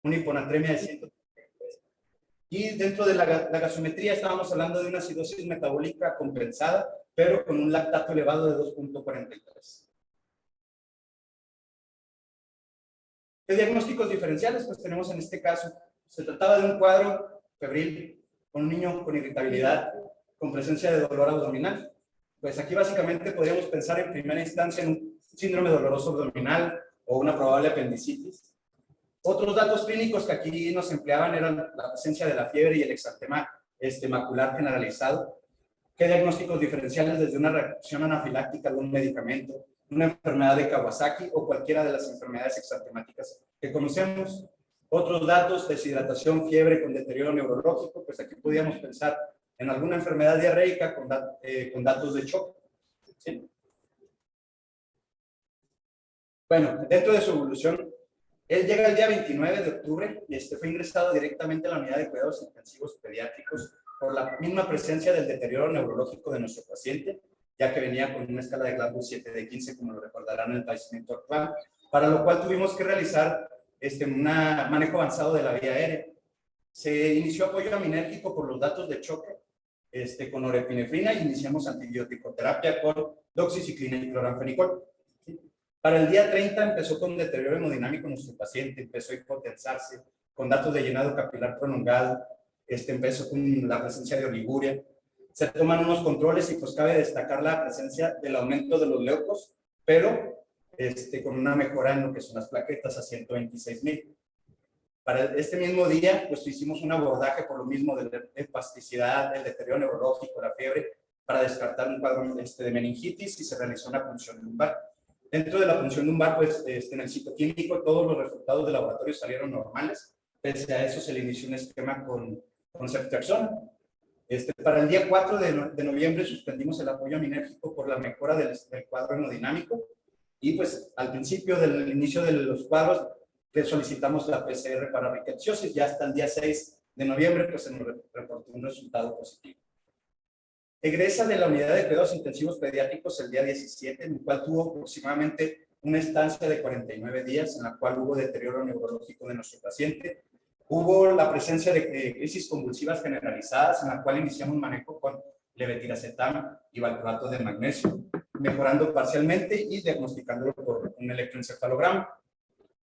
una hiponatremia de 133. Y dentro de la gasometría estábamos hablando de una acidosis metabólica compensada, pero con un lactato elevado de 2.43. ¿Qué diagnósticos diferenciales? Pues tenemos en este caso, se trataba de un cuadro febril con un niño con irritabilidad, con presencia de dolor abdominal. Pues aquí básicamente podríamos pensar en primera instancia en un síndrome doloroso abdominal o una probable apendicitis. Otros datos clínicos que aquí nos empleaban eran la presencia de la fiebre y el exantema macular generalizado. ¿Qué diagnósticos diferenciales? Desde una reacción anafiláctica de un medicamento, una enfermedad de Kawasaki o cualquiera de las enfermedades exantemáticas que conocemos. Otros datos, deshidratación, fiebre con deterioro neurológico, pues aquí podíamos pensar en alguna enfermedad diarreica con datos de choque. ¿Sí? Bueno, dentro de su evolución, él llega el día 29 de octubre y fue ingresado directamente a la unidad de cuidados intensivos pediátricos por la misma presencia del deterioro neurológico de nuestro paciente, ya que venía con una escala de Glasgow 7 de 15, como lo recordarán en el padecimiento actual, para lo cual tuvimos que realizar un manejo avanzado de la vía aérea. Se inició apoyo aminérgico por los datos de choque, con norepinefrina, y iniciamos antibiótico-terapia con doxiciclina y cloranfenicol. ¿Sí? Para el día 30 empezó con deterioro hemodinámico nuestro paciente, empezó a hipotensarse, con datos de llenado capilar prolongado, empezó con la presencia de oliguria. Se toman unos controles y pues cabe destacar la presencia del aumento de los leucos, pero con una mejora en lo que son las plaquetas a 126,000. Para este mismo día, pues hicimos un abordaje por lo mismo de espasticidad, del deterioro neurológico, la fiebre, para descartar un cuadro de meningitis, y se realizó una punción lumbar. Dentro de la punción lumbar, pues en el citoquímico todos los resultados de laboratorio salieron normales. Pese a eso se le inició un esquema con ceftriaxona. Para el día 4 de noviembre suspendimos el apoyo aminérgico por la mejora del cuadro hemodinámico, y pues al principio del inicio de los cuadros le solicitamos la PCR para rickettsiosis. Ya hasta el día 6 de noviembre pues se nos reportó un resultado positivo. Egresa de la unidad de cuidados intensivos pediátricos el día 17, en el cual tuvo aproximadamente una estancia de 49 días, en la cual hubo deterioro neurológico de nuestro paciente. Hubo la presencia de crisis convulsivas generalizadas, en la cual iniciamos manejo con levetiracetam y valproato de magnesio, mejorando parcialmente y diagnosticándolo por un electroencefalograma.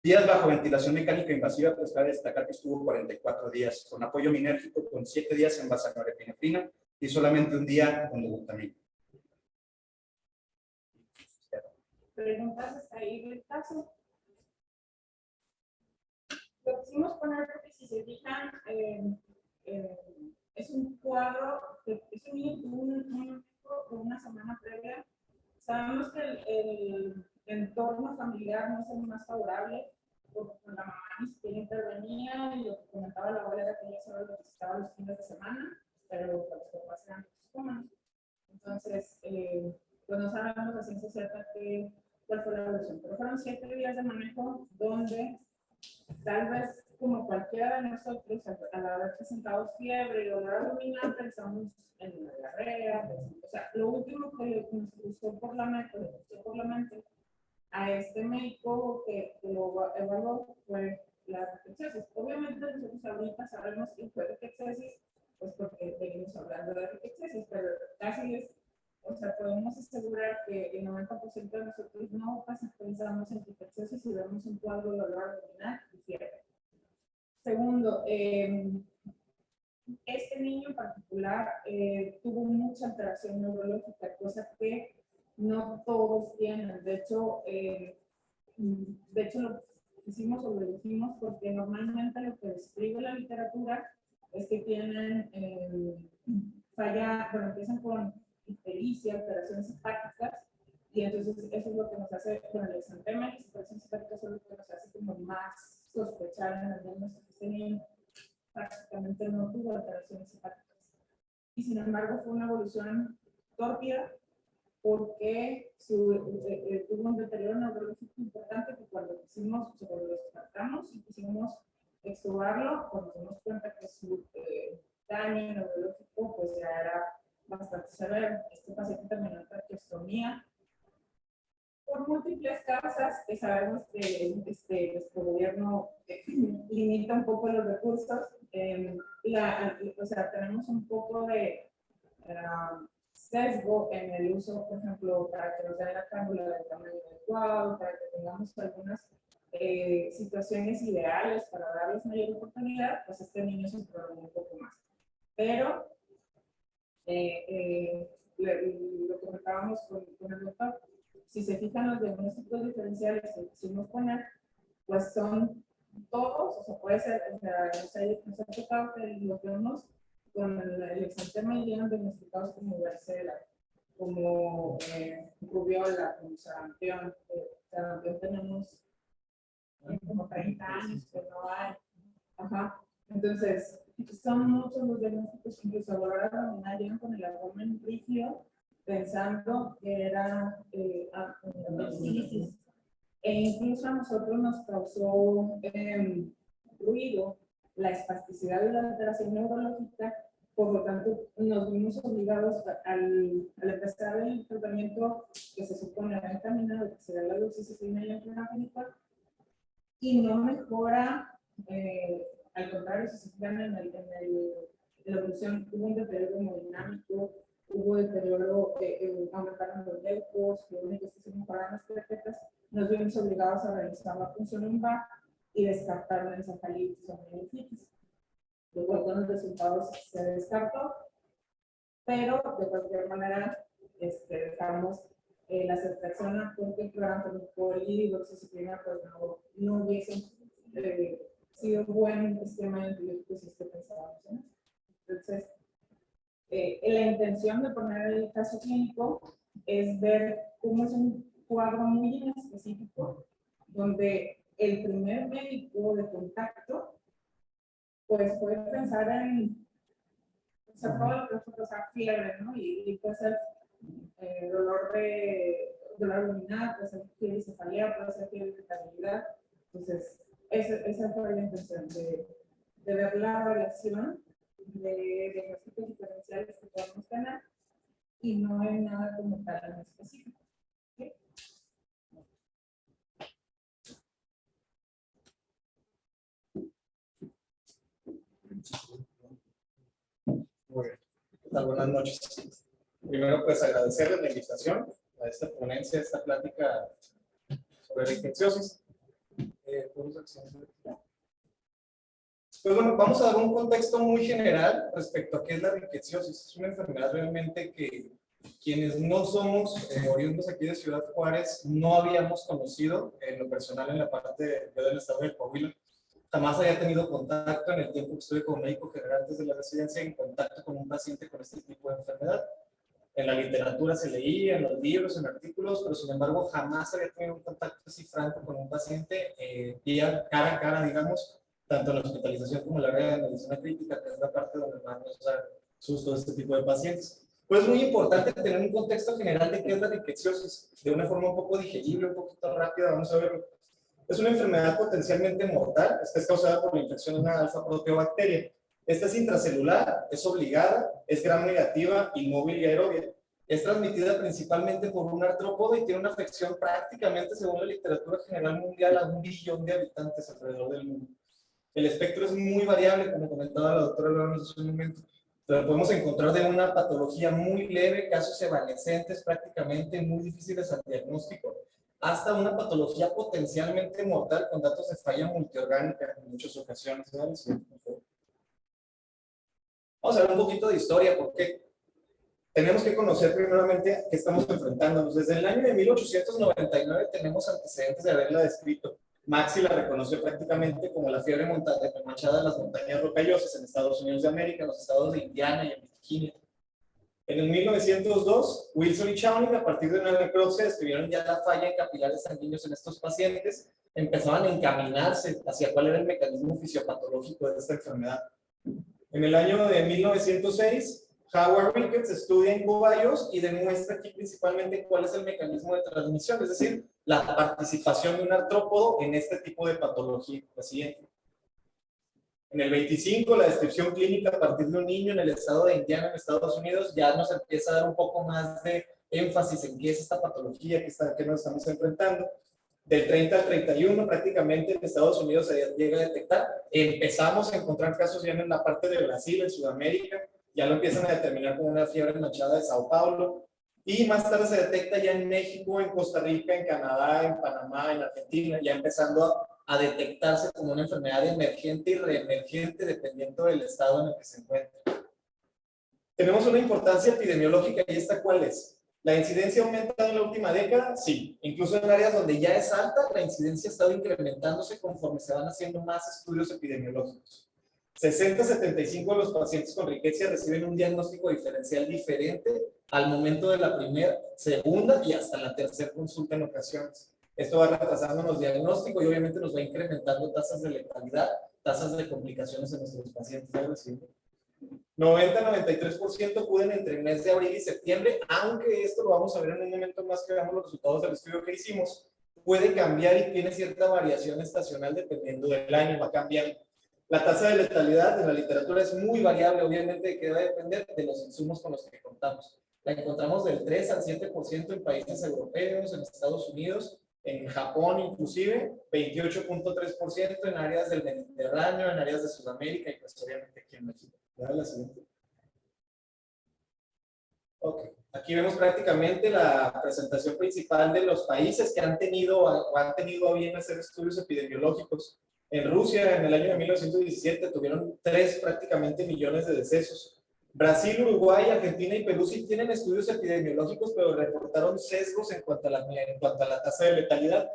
Días bajo ventilación mecánica invasiva, pues cabe destacar que estuvo 44 días con apoyo minérgico, con 7 días en base a norepinefrina y solamente un día con dobutamina. Preguntas hasta ahí del caso. Lo quisimos poner porque, si se fijan, es un cuadro, es una semana previa. Sabemos que el entorno familiar no es el más favorable, porque la mamá ni siquiera intervenía, y lo que comentaba la abuela era que ella solo lo visitaba los fines de semana, pero los papás eran toxicómanos. Entonces, pues no sabemos a ciencia cierta cuál fue la evolución, pero fueron 7 días de manejo donde tal vez, como cualquiera de nosotros, al haber presentado fiebre y dolor abdominal, pensamos en una diarrea. O sea, lo último que nos cruzó por la mente a este médico que lo evaluó fue la rickettsiosis. Obviamente nosotros ahorita sabemos que fue rickettsiosis, pues porque venimos hablando de rickettsiosis, pero casi es, o sea, podemos asegurar que el 90% de nosotros no pensamos en rickettsiosis y vemos un cuadro de dolor abdominal y fiebre. Segundo, este niño en particular tuvo mucha alteración neurológica, cosa que no todos tienen. De hecho, lo hicimos o lo dijimos porque normalmente lo que describe la literatura es que tienen empiezan con ictericia, alteraciones hepáticas, y entonces eso es lo que nos hace con el exantema, y las alteraciones hepáticas son lo que nos hace como más sospechar en el diagnóstico que este niño prácticamente no tuvo alteraciones hepáticas. Y sin embargo fue una evolución tórpida, porque tuvo un deterioro neurológico importante, que cuando lo descartamos y quisimos extubarlo, pues nos dimos cuenta que su daño neurológico pues ya era bastante severo. Este paciente terminó en traqueostomía, por múltiples causas, que sabemos que nuestro gobierno limita un poco los recursos. O sea, tenemos un poco de sesgo en el uso, por ejemplo, para que nos den la cámara del tamaño adecuado, para que tengamos algunas situaciones ideales para darles mayor oportunidad, pues este niño es un problema un poco más. Pero lo comentábamos con el doctor, si se fijan los diagnósticos diferenciales que quisimos poner, pues son todos, o sea, puede ser, o sea, nos ha tocado que los vemos con el exantema y vienen diagnosticados como varicela, como rubiola, como sarampión. Sarampión tenemos como 30 años que no hay. Ajá. Entonces, son muchos los diagnósticos, incluso a la hora de dominar llegan con el abdomen rígido, pensando que era apendicitis. E incluso a nosotros nos causó ruido la espasticidad de la alteración neurológica, por lo tanto nos vimos obligados al empezar el tratamiento que se supone haber encaminado, que será la doxiciclina y la clonazepam, y no mejora, al contrario, si se fijan en la evolución, hubo un deterioro hemodinámico, hubo deterioro, aumentaron los leucos, lo único es que se mejoraron las plaquetas, nos vimos obligados a realizar la punción lumbar y descartar la encefalitis o meningitis. Luego, con los resultados se descartó, pero de cualquier manera dejamos la ceftriaxona porque el cloranfenicol y doxiciclina pues no hubiesen sido buen esquema de antibióticos si pensábamos en eso. Entonces, la intención de poner el caso clínico es ver cómo es un cuadro muy específico, donde el primer médico de contacto pues puede pensar en todo lo que puede ser fiebre, ¿no? Y puede ser dolor abdominal, puede ser fiebre y cefalea, puede ser fiebre de irritabilidad. Entonces, esa fue la intención de ver la variación de diagnósticos diferenciales que podemos tener y no hay nada como tal en específico. ¿Sí? Muy bien. ¿Qué tal? Buenas noches. Primero, pues agradecerles la invitación a esta ponencia, a esta plática sobre la infecciosis. Pues bueno, vamos a dar un contexto muy general respecto a qué es la rickettsiosis. Es una enfermedad realmente que quienes no somos oriundos aquí de Ciudad Juárez no habíamos conocido en lo personal en la parte del estado de Coahuila. Jamás había tenido contacto en el tiempo que estuve como médico general desde la residencia en contacto con un paciente con este tipo de enfermedad. En la literatura se leía, en los libros, en artículos, pero sin embargo jamás había tenido un contacto así franco con un paciente, cara a cara, digamos, tanto en la hospitalización como en la área de medicina crítica, que es la parte donde más nos da susto este tipo de pacientes. Pues es muy importante tener un contexto general de qué es la rickettsiosis, de una forma un poco digerible, un poquito rápida, vamos a verlo. Es una enfermedad potencialmente mortal, esta es causada por la infección de una alfa-proteobacteria. Esta es intracelular, es obligada, es gram negativa, inmóvil y aerobia. Es transmitida principalmente por un artrópodo y tiene una afección prácticamente, según la literatura general mundial, a 1 billón de habitantes alrededor del mundo. El espectro es muy variable, como comentaba la doctora López hace un momento. Pero podemos encontrar de una patología muy leve, casos evanescentes prácticamente, muy difíciles al diagnóstico, hasta una patología potencialmente mortal con datos de falla multiorgánica en muchas ocasiones. Vamos a ver un poquito de historia, porque tenemos que conocer primeramente a qué estamos enfrentándonos. Desde el año de 1899 tenemos antecedentes de haberla descrito. Maxi la reconoció prácticamente como la fiebre manchada de las montañas rocallosas en Estados Unidos de América, en los estados de Indiana y en Virginia. En el 1902, Wilson y Chowning, a partir de una necropsia, describieron ya la falla en capilares sanguíneos en estos pacientes, empezaban a encaminarse hacia cuál era el mecanismo fisiopatológico de esta enfermedad. En el año de 1906, Howard Ricketts estudia en cobayos y demuestra aquí principalmente cuál es el mecanismo de transmisión, es decir, la participación de un artrópodo en este tipo de patología paciente. En el 25, la descripción clínica a partir de un niño en el estado de Indiana, en Estados Unidos, ya nos empieza a dar un poco más de énfasis en qué es esta patología que nos estamos enfrentando. Del 30 al 31 prácticamente en Estados Unidos se llega a detectar. Empezamos a encontrar casos ya en la parte de Brasil, en Sudamérica, ya lo empiezan a determinar como una fiebre manchada de Sao Paulo, y más tarde se detecta ya en México, en Costa Rica, en Canadá, en Panamá, en Argentina, ya empezando a detectarse como una enfermedad emergente y reemergente dependiendo del estado en el que se encuentre. Tenemos una importancia epidemiológica, y esta ¿cuál es? ¿La incidencia ha aumentado en la última década? Sí. Incluso en áreas donde ya es alta, la incidencia ha estado incrementándose conforme se van haciendo más estudios epidemiológicos. 60-75 de los pacientes con riqueza reciben un diagnóstico diferencial diferente al momento de la primera, segunda y hasta la tercera consulta en ocasiones. Esto va retrasando los diagnósticos y obviamente nos va incrementando tasas de letalidad, tasas de complicaciones en nuestros pacientes. 90-93% acuden entre el mes de abril y septiembre, aunque esto lo vamos a ver en un momento más que veamos los resultados del estudio que hicimos. Puede cambiar y tiene cierta variación estacional dependiendo del año, va a cambiar. La tasa de letalidad en la literatura es muy variable, obviamente que va a depender de los insumos con los que contamos. La encontramos del 3 al 7% en países europeos, en Estados Unidos, en Japón inclusive, 28.3% en áreas del Mediterráneo, en áreas de Sudamérica y pues obviamente aquí en México. La siguiente. Ok, aquí vemos prácticamente la presentación principal de los países que han tenido o han tenido a bien hacer estudios epidemiológicos. En Rusia, en el año de 1917, tuvieron 3 prácticamente millones de decesos. Brasil, Uruguay, Argentina y Perú sí tienen estudios epidemiológicos, pero reportaron sesgos en cuanto a la tasa de letalidad.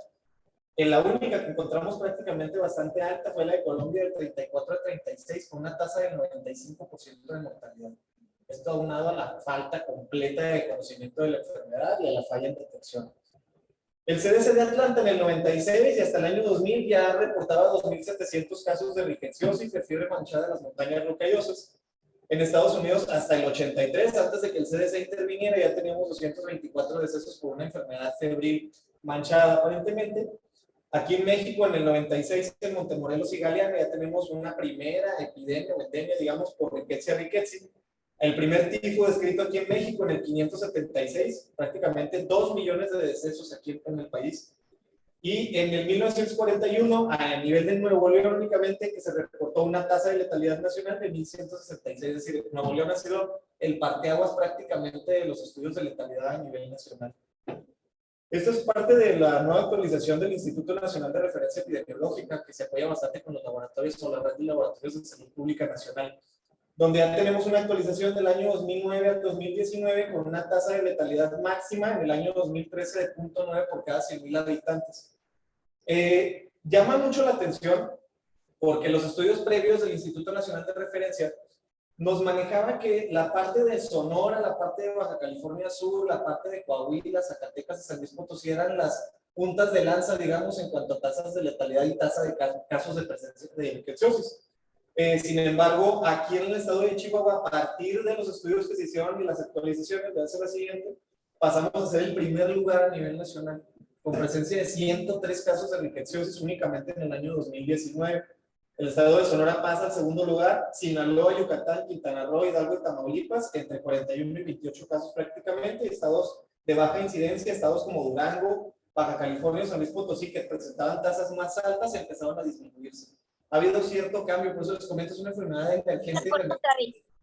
En la única que encontramos prácticamente bastante alta fue la de Colombia, del 34 al 36, con una tasa del 95% de mortalidad. Esto aunado a la falta completa de conocimiento de la enfermedad y a la falla en detección. El CDC de Atlanta en el 96 y hasta el año 2000 ya reportaba 2.700 casos de rickettsiosis, de fiebre manchada en las montañas rocallosas. En Estados Unidos, hasta el 83, antes de que el CDC interviniera, ya teníamos 224 decesos por una enfermedad febril manchada aparentemente. Aquí en México, en el 96, en Montemorelos y Galeana, ya tenemos una primera epidemia o endemia, digamos, por Rickettsia rickettsii. El primer tifo descrito aquí en México en el 576, prácticamente 2 millones de decesos aquí en el país. Y en el 1941, a nivel de Nuevo León únicamente, que se reportó una tasa de letalidad nacional de 1.166, es decir, Nuevo León ha sido el parteaguas prácticamente de los estudios de letalidad a nivel nacional. Esto es parte de la nueva actualización del Instituto Nacional de Referencia Epidemiológica, que se apoya bastante con los laboratorios o la red de laboratorios de salud pública nacional, donde ya tenemos una actualización del año 2009 al 2019 con una tasa de letalidad máxima en el año 2013 de 0.9 por cada 100.000 habitantes. Llama mucho la atención porque los estudios previos del Instituto Nacional de Referencia nos manejaba que la parte de Sonora, la parte de Baja California Sur, la parte de Coahuila, Zacatecas y San Luis Potosí eran las puntas de lanza, digamos, en cuanto a tasas de letalidad y tasa de casos de presencia de rickettsiosis. Sin embargo, aquí en el estado de Chihuahua, a partir de los estudios que se hicieron y las actualizaciones de hace la siguiente, pasamos a ser el primer lugar a nivel nacional, con presencia de 103 casos de rickettsiosis únicamente en el año 2019. El estado de Sonora pasa al segundo lugar, Sinaloa, Yucatán, Quintana Roo, Hidalgo y Tamaulipas, entre 41 y 28 casos prácticamente, y estados de baja incidencia, estados como Durango, Baja California, San Luis Potosí, que presentaban tasas más altas, empezaron a disminuirse. Ha habido cierto cambio, por eso les comento, es una enfermedad emergente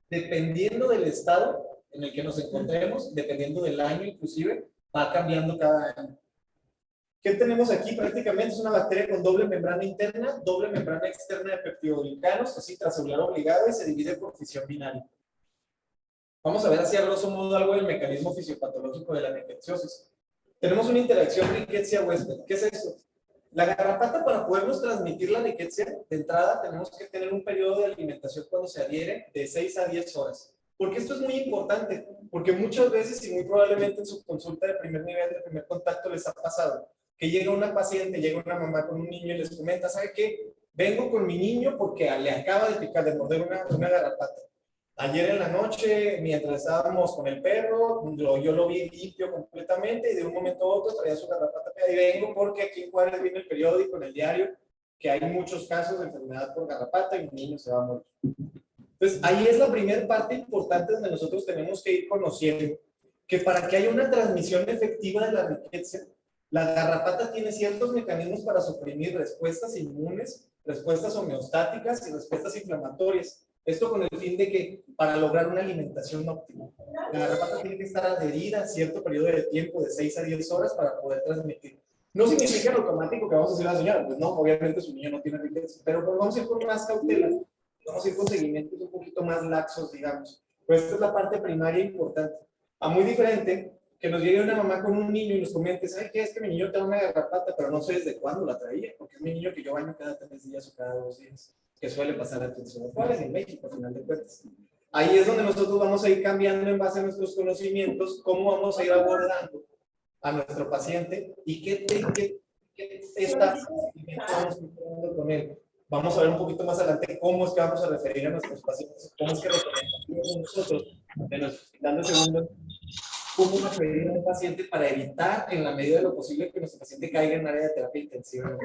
dependiendo del estado en el que nos encontremos, dependiendo del año inclusive, va cambiando cada año. ¿Qué tenemos aquí? Prácticamente es una bacteria con doble membrana interna, doble membrana externa de peptidoglicanos, así transcelular obligada, y se divide por fisión binaria. Vamos a ver así a grosso modo algo del mecanismo fisiopatológico de la rickettsiosis. Tenemos una interacción Rickettsia-huésped. ¿Qué es esto? La garrapata, para podernos transmitir la rickettsia, de entrada tenemos que tener un periodo de alimentación cuando se adhiere de 6 a 10 horas. Porque esto es muy importante, porque muchas veces y muy probablemente en su consulta de primer nivel, de primer contacto, les ha pasado que llega una paciente, llega una mamá con un niño y les comenta, ¿sabe qué? Vengo con mi niño porque le acaba de picar, de morder una garrapata. Ayer en la noche, mientras estábamos con el perro, yo lo vi limpio completamente y de un momento a otro traía su garrapata y vengo porque aquí en Juárez viene el periódico, en el diario, que hay muchos casos de enfermedad por garrapata y un niño se va a morir. Entonces, ahí es la primera parte importante donde nosotros tenemos que ir conociendo que para que haya una transmisión efectiva de la riqueza, la garrapata tiene ciertos mecanismos para suprimir respuestas inmunes, respuestas homeostáticas y respuestas inflamatorias. Esto con el fin de que, para lograr una alimentación óptima, la garrapata tiene que estar adherida a cierto periodo de tiempo, de 6 a 10 horas, para poder transmitir. No significa en automático que vamos a decir a la señora, pues no, obviamente su niño no tiene riqueza, pero pues vamos a ir con más cautela, vamos a ir con seguimientos un poquito más laxos, digamos. Pues esta es la parte primaria importante. A muy diferente que nos llegue una mamá con un niño y nos comente, ¿sabes qué? Es que mi niño tiene una garrapata, pero no sé desde cuándo la traía, porque es mi niño que yo baño cada 3 días o cada 2 días, que suele pasar aquí en Ciudad Juárez, en México, al final de cuentas. Ahí es donde nosotros vamos a ir cambiando en base a nuestros conocimientos, cómo vamos a ir abordando a nuestro paciente y qué etapas vamos a ir tratando con él. Vamos a ver un poquito más adelante cómo es que vamos a referir a nuestros pacientes, cómo es que recomendamos nosotros, de nuestro hospital de segundo, cómo referir a un paciente para evitar, en la medida de lo posible, que nuestro paciente caiga en área de terapia intensiva.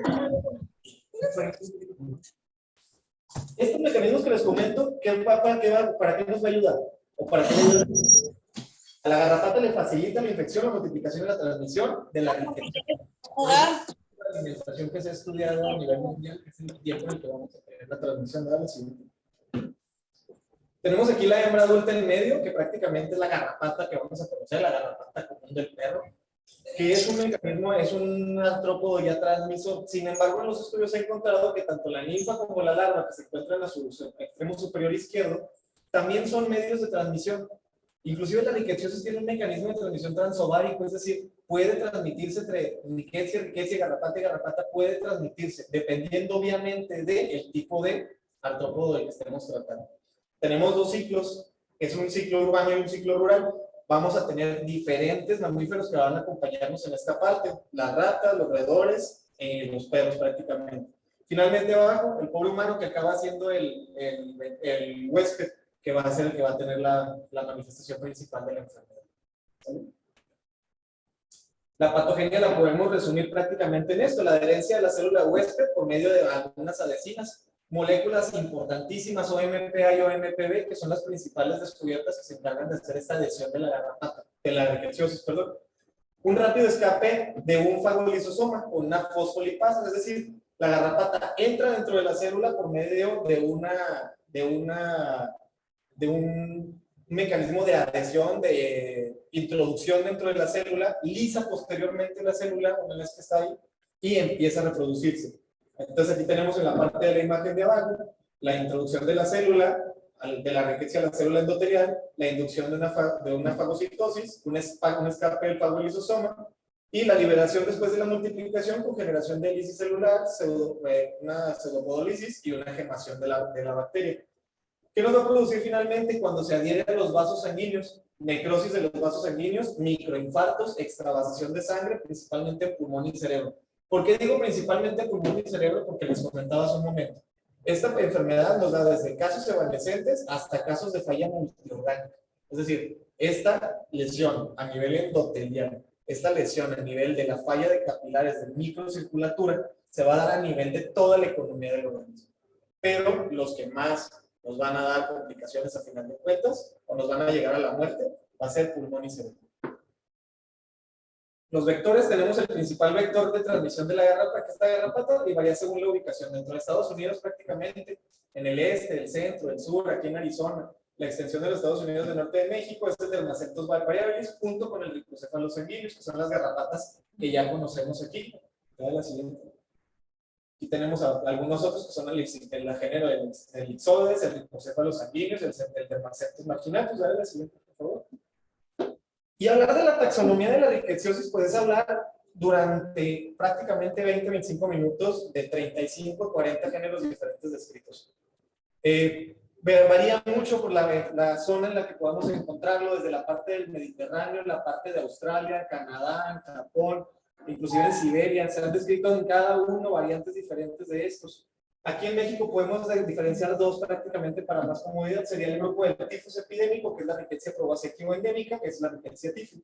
Estos mecanismos que les comento, ¿para qué nos va a ayudar? ¿O para qué le ayuda? A la garrapata le facilita la infección, la multiplicación y la transmisión de la riqueza. La alimentación que se ha estudiado a nivel mundial, que es el tiempo en el que vamos a tener la transmisión. Dale, siguiente. Tenemos aquí la hembra adulta en medio, que prácticamente es la garrapata que vamos a conocer, la garrapata común del perro, que es un mecanismo, es un artrópodo ya transmisor. Sin embargo, en los estudios se ha encontrado que tanto la ninfa como la larva, que se encuentran a su extremo superior izquierdo, también son medios de transmisión. Inclusive la riqueciosis tiene un mecanismo de transmisión transovárico, es decir, puede transmitirse entre riqueza y garrapata puede transmitirse, dependiendo obviamente del tipo de artrópodo del que estemos tratando. Tenemos 2 ciclos, es un ciclo urbano y un ciclo rural. Vamos a tener diferentes mamíferos que van a acompañarnos en esta parte, las ratas, los roedores, los perros prácticamente. Finalmente abajo, el pobre humano que acaba siendo el huésped, que va a ser el que va a tener la manifestación principal de la enfermedad. ¿Sí? La patogenia la podemos resumir prácticamente en esto, la adherencia de la célula huésped por medio de algunas adhesinas, moléculas importantísimas OMPA y OMPB, que son las principales descubiertas que se encargan de hacer esta adhesión de la garrapata, de la riqueciosis, perdón. Un rápido escape de un fagolisosoma o una fosfolipasa, es decir, la garrapata entra dentro de la célula por medio de un mecanismo de adhesión, de introducción dentro de la célula, lisa posteriormente la célula, una vez que está ahí, y empieza a reproducirse. Entonces aquí tenemos en la parte de la imagen de abajo, la introducción de la célula, de la riqueza de la célula endotelial, la inducción de una fagocitosis, un escape del fagolisosoma, y la liberación después de la multiplicación con generación de lisis celular, una pseudopodolisis y una gemación de la bacteria. ¿Qué nos va a producir finalmente cuando se adhiere a los vasos sanguíneos? Necrosis de los vasos sanguíneos, microinfartos, extravasación de sangre, principalmente en pulmón y cerebro. ¿Por qué digo principalmente en pulmón y cerebro? Porque les comentaba hace un momento. Esta enfermedad nos da desde casos evanescentes hasta casos de falla multiorgánica. Es decir, esta lesión a nivel endotelial, esta lesión a nivel de la falla de capilares de microcirculatura, se va a dar a nivel de toda la economía del organismo. Pero los que más nos van a dar complicaciones a final de cuentas o nos van a llegar a la muerte, va a ser pulmón y cerebro. Los vectores, tenemos el principal vector de transmisión de la garrapata, que es la garrapata, y varía según la ubicación. Dentro de Estados Unidos prácticamente, en el este, el centro, el sur, aquí en Arizona, la extensión de los Estados Unidos del norte de México, este es de Dermacentos variabilis, junto con el ricocéfalos sanguíneos, que son las garrapatas que ya conocemos aquí. La siguiente. Aquí tenemos algunos otros que son el género del Ixodes, el ricocéfalos sanguíneos, el Dermacentos marginatus. Dale la siguiente, por favor. Y hablar de la taxonomía de la riqueciosis, puedes hablar durante prácticamente 20-25 minutos de 35 a 40 géneros diferentes descritos. Varía mucho por la zona en la que podamos encontrarlo, desde la parte del Mediterráneo, la parte de Australia, Canadá, Japón, inclusive en Siberia. Se han descrito en cada uno variantes diferentes de estos. Aquí en México podemos diferenciar 2 prácticamente para más comodidad. Sería el grupo del tifus epidémico, que es la riqueza proboscis endémica, que es la riqueza tifus.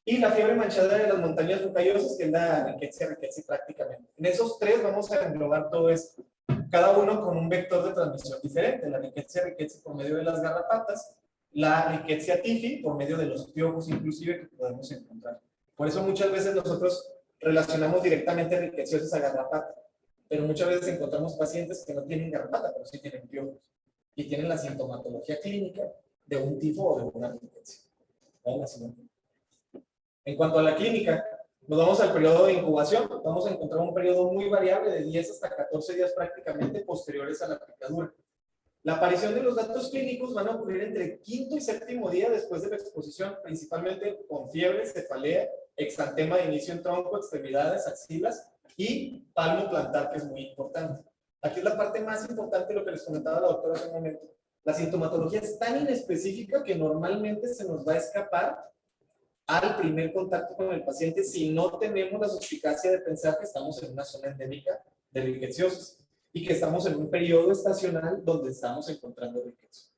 Y la fiebre manchadera de las montañas rocallosas, que es la riqueza prácticamente. En esos 3 vamos a englobar todo esto. Cada uno con un vector de transmisión diferente. La riqueza por medio de las garrapatas, la rickettsia tiffi por medio de los piojos inclusive que podemos encontrar. Por eso muchas veces nosotros relacionamos directamente ricketsiosis a garrapata, pero muchas veces encontramos pacientes que no tienen garrapata, pero sí tienen piojos y tienen la sintomatología clínica de un tifo o de una ricketsia. En cuanto a la clínica, nos vamos al periodo de incubación, vamos a encontrar un periodo muy variable de 10 hasta 14 días prácticamente posteriores a la picadura. La aparición de los datos clínicos van a ocurrir entre el quinto y séptimo día después de la exposición, principalmente con fiebre, cefalea, exantema de inicio en tronco, extremidades, axilas y palmo plantar, que es muy importante. Aquí es la parte más importante de lo que les comentaba la doctora hace un momento. La sintomatología es tan inespecífica que normalmente se nos va a escapar al primer contacto con el paciente si no tenemos la suspicacia de pensar que estamos en una zona endémica de rickettsiosis y que estamos en un periodo estacional donde estamos encontrando riqueza.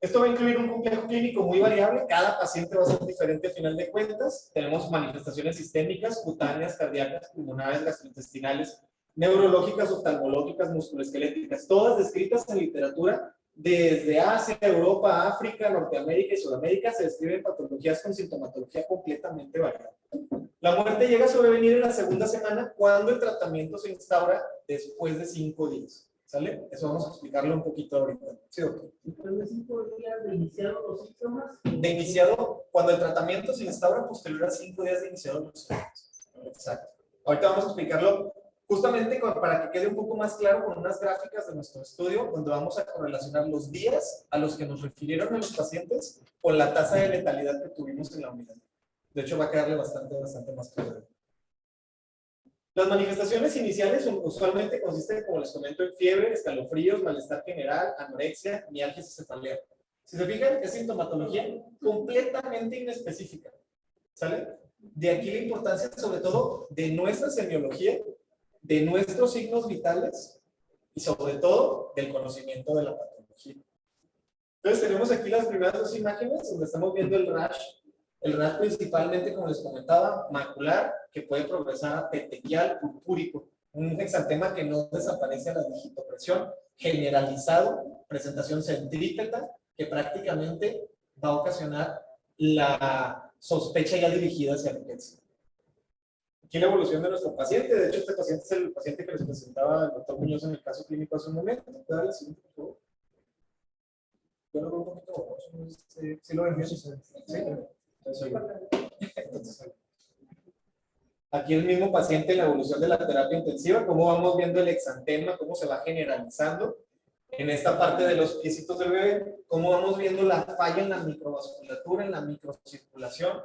Esto va a incluir un complejo clínico muy variable, cada paciente va a ser diferente a final de cuentas. Tenemos manifestaciones sistémicas, cutáneas, cardíacas, pulmonares, gastrointestinales, neurológicas, oftalmológicas, musculoesqueléticas, todas descritas en literatura. Desde Asia, Europa, África, Norteamérica y Sudamérica se describen patologías con sintomatología completamente variable. La muerte llega a sobrevenir en la segunda semana cuando el tratamiento se instaura después de 5 días. ¿Sale? Eso vamos a explicarlo un poquito ahorita. ¿Sí, doctor? Después de 5 días de iniciado los síntomas. De iniciado, cuando el tratamiento se instaura posterior a 5 días de iniciado los síntomas. Exacto. Ahorita vamos a explicarlo justamente para que quede un poco más claro con unas gráficas de nuestro estudio, donde vamos a correlacionar los días a los que nos refirieron a los pacientes con la tasa de letalidad que tuvimos en la unidad. De hecho, va a quedarle bastante más claro. Las manifestaciones iniciales usualmente consisten, como les comento, en fiebre, escalofríos, malestar general, anorexia, mialgias y cefalea. Si se fijan, es sintomatología completamente inespecífica. ¿Sale? De aquí la importancia, sobre todo, de nuestra semiología, de nuestros signos vitales y, sobre todo, del conocimiento de la patología. Entonces, tenemos aquí las primeras dos imágenes donde estamos viendo el rash. El rash principalmente, como les comentaba, macular, que puede progresar a petequial purpúrico, un exantema que no desaparece a la digitopresión, generalizado, presentación centrípeta, que prácticamente va a ocasionar la sospecha ya dirigida hacia ricketsia. Aquí la evolución de nuestro paciente, de hecho este paciente es el paciente que les presentaba el doctor Muñoz en el caso clínico hace un momento. Dale el siguiente, por favor. Yo lo veo un poquito borroso, no sé si lo ven bien. Sí. Entonces, aquí el mismo paciente en la evolución de la terapia intensiva, cómo vamos viendo el exantema, cómo se va generalizando en esta parte de los piecitos del bebé, cómo vamos viendo la falla en la microvasculatura, en la microcirculación,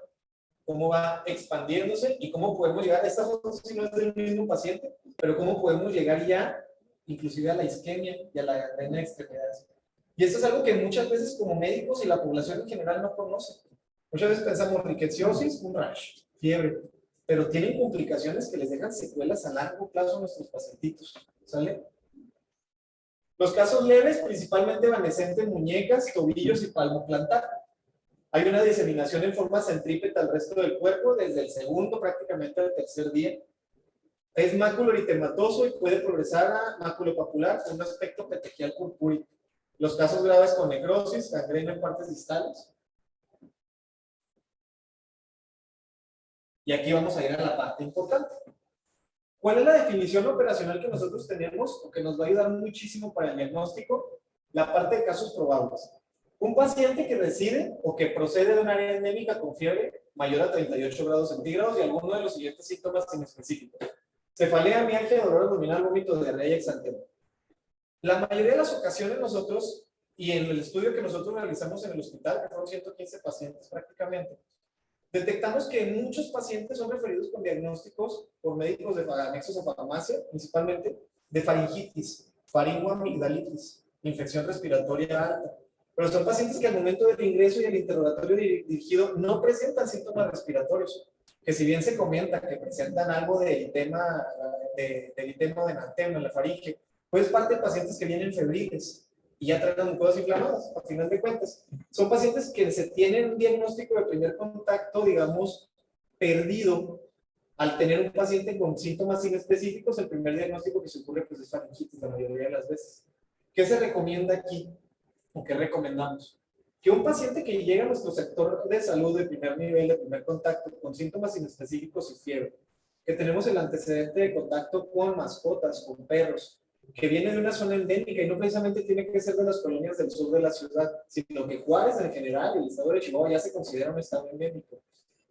cómo va expandiéndose y cómo podemos llegar, esta foto sí no es del mismo paciente, pero cómo podemos llegar ya inclusive a la isquemia y a la gangrena de extremidades. Y esto es algo que muchas veces como médicos y la población en general no conoce. Muchas veces pensamos ricketsiosis, un rash, fiebre, pero tienen complicaciones que les dejan secuelas a largo plazo a nuestros pacientitos, ¿sale? Los casos leves, principalmente evanescente en muñecas, tobillos y palmo plantar. Hay una diseminación en forma centrípeta al resto del cuerpo desde el segundo prácticamente al tercer día. Es maculoeritematoso y puede progresar a maculopapular con un aspecto petequial purpúrico. Los casos graves con necrosis, gangrena en partes distales. Y aquí vamos a ir a la parte importante. ¿Cuál es la definición operacional que nosotros tenemos o que nos va a ayudar muchísimo para el diagnóstico? La parte de casos probables. Un paciente que reside o que procede de un área endémica con fiebre mayor a 38 grados centígrados y alguno de los siguientes síntomas inespecíficos. Cefalea, mialgia, dolor abdominal, vómito, diarrea y exantema. La mayoría de las ocasiones nosotros, y en el estudio que nosotros realizamos en el hospital, que fueron 115 pacientes prácticamente, detectamos que muchos pacientes son referidos con diagnósticos por médicos de anexos a farmacia, principalmente de faringitis, faringoamigdalitis, infección respiratoria alta. Pero son pacientes que al momento del ingreso y el interrogatorio dirigido no presentan síntomas respiratorios, que si bien se comenta que presentan algo de eritema, de enantema en la faringe, pues parte de pacientes que vienen febriles y ya traen mucosas inflamadas, a final de cuentas. Son pacientes que se tienen un diagnóstico de primer contacto, digamos, perdido. Al tener un paciente con síntomas inespecíficos, el primer diagnóstico que se ocurre pues, es faringitis la mayoría de las veces. ¿Qué se recomienda aquí? o qué recomendamos? Que un paciente que llega a nuestro sector de salud de primer nivel, de primer contacto, con síntomas inespecíficos y fiebre, que tenemos el antecedente de contacto con mascotas, con perros, que viene de una zona endémica y no precisamente tiene que ser de las colonias del sur de la ciudad, sino que Juárez en general, el estado de Chihuahua ya se considera un estado endémico.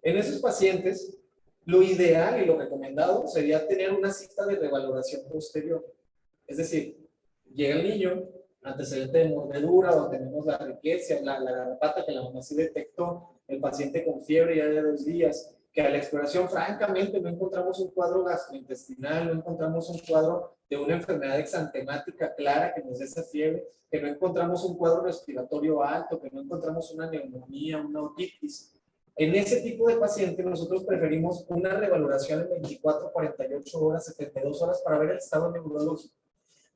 En esos pacientes, lo ideal y lo recomendado sería tener una cita de revaloración posterior. Es decir, llega el niño, antecedente de mordedura o tenemos la riqueza, la garrapata que la mamá sí detectó, el paciente con fiebre ya de 2 días, que a la exploración francamente no encontramos un cuadro gastrointestinal, no encontramos un cuadro de una enfermedad exantemática clara que nos dé esa fiebre, que no encontramos un cuadro respiratorio alto, que no encontramos una neumonía, una otitis. En ese tipo de pacientes nosotros preferimos una revaloración en 24, 48 horas, 72 horas para ver el estado neurológico,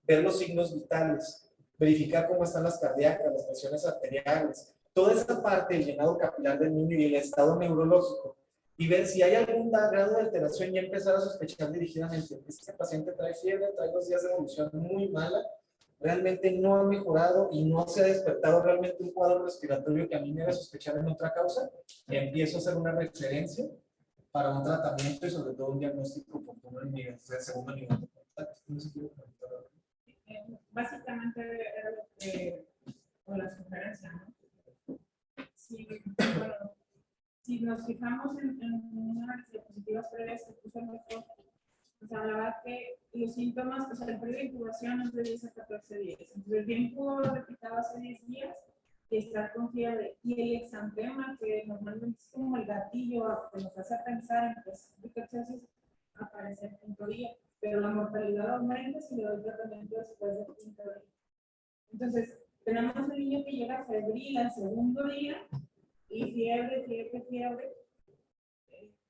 ver los signos vitales, verificar cómo están las cardíacas, las presiones arteriales, toda esa parte del llenado capilar del niño y el estado neurológico, y ver si hay algún grado de alteración y empezar a sospechar dirigidamente. Este paciente trae fiebre, trae 2 días de evolución muy mala, realmente no ha mejorado y no se ha despertado realmente un cuadro respiratorio que a mí me haga sospechar en otra causa, empiezo a hacer una referencia para un tratamiento y sobre todo un diagnóstico oportuno en nivel de segundo nivel de contacto. No sé si quiero comentar algo. Básicamente era lo que, con la sugerencia, ¿no? Sí, bueno, si nos fijamos en una de las diapositivas previas que puse en esto, nos hablaba que los síntomas, o sea, el periodo de incubación es de 10 a 14 días. Entonces, bien pudo haber replicado hace 10 días y estar con fiebre. Y el exantema, que normalmente es como el gatillo que nos hace pensar en que aparece en quinto día, pero la mortalidad aumenta si le doy tratamiento después del quinto día. Entonces, tenemos un niño que llega febril al segundo día y fiebre.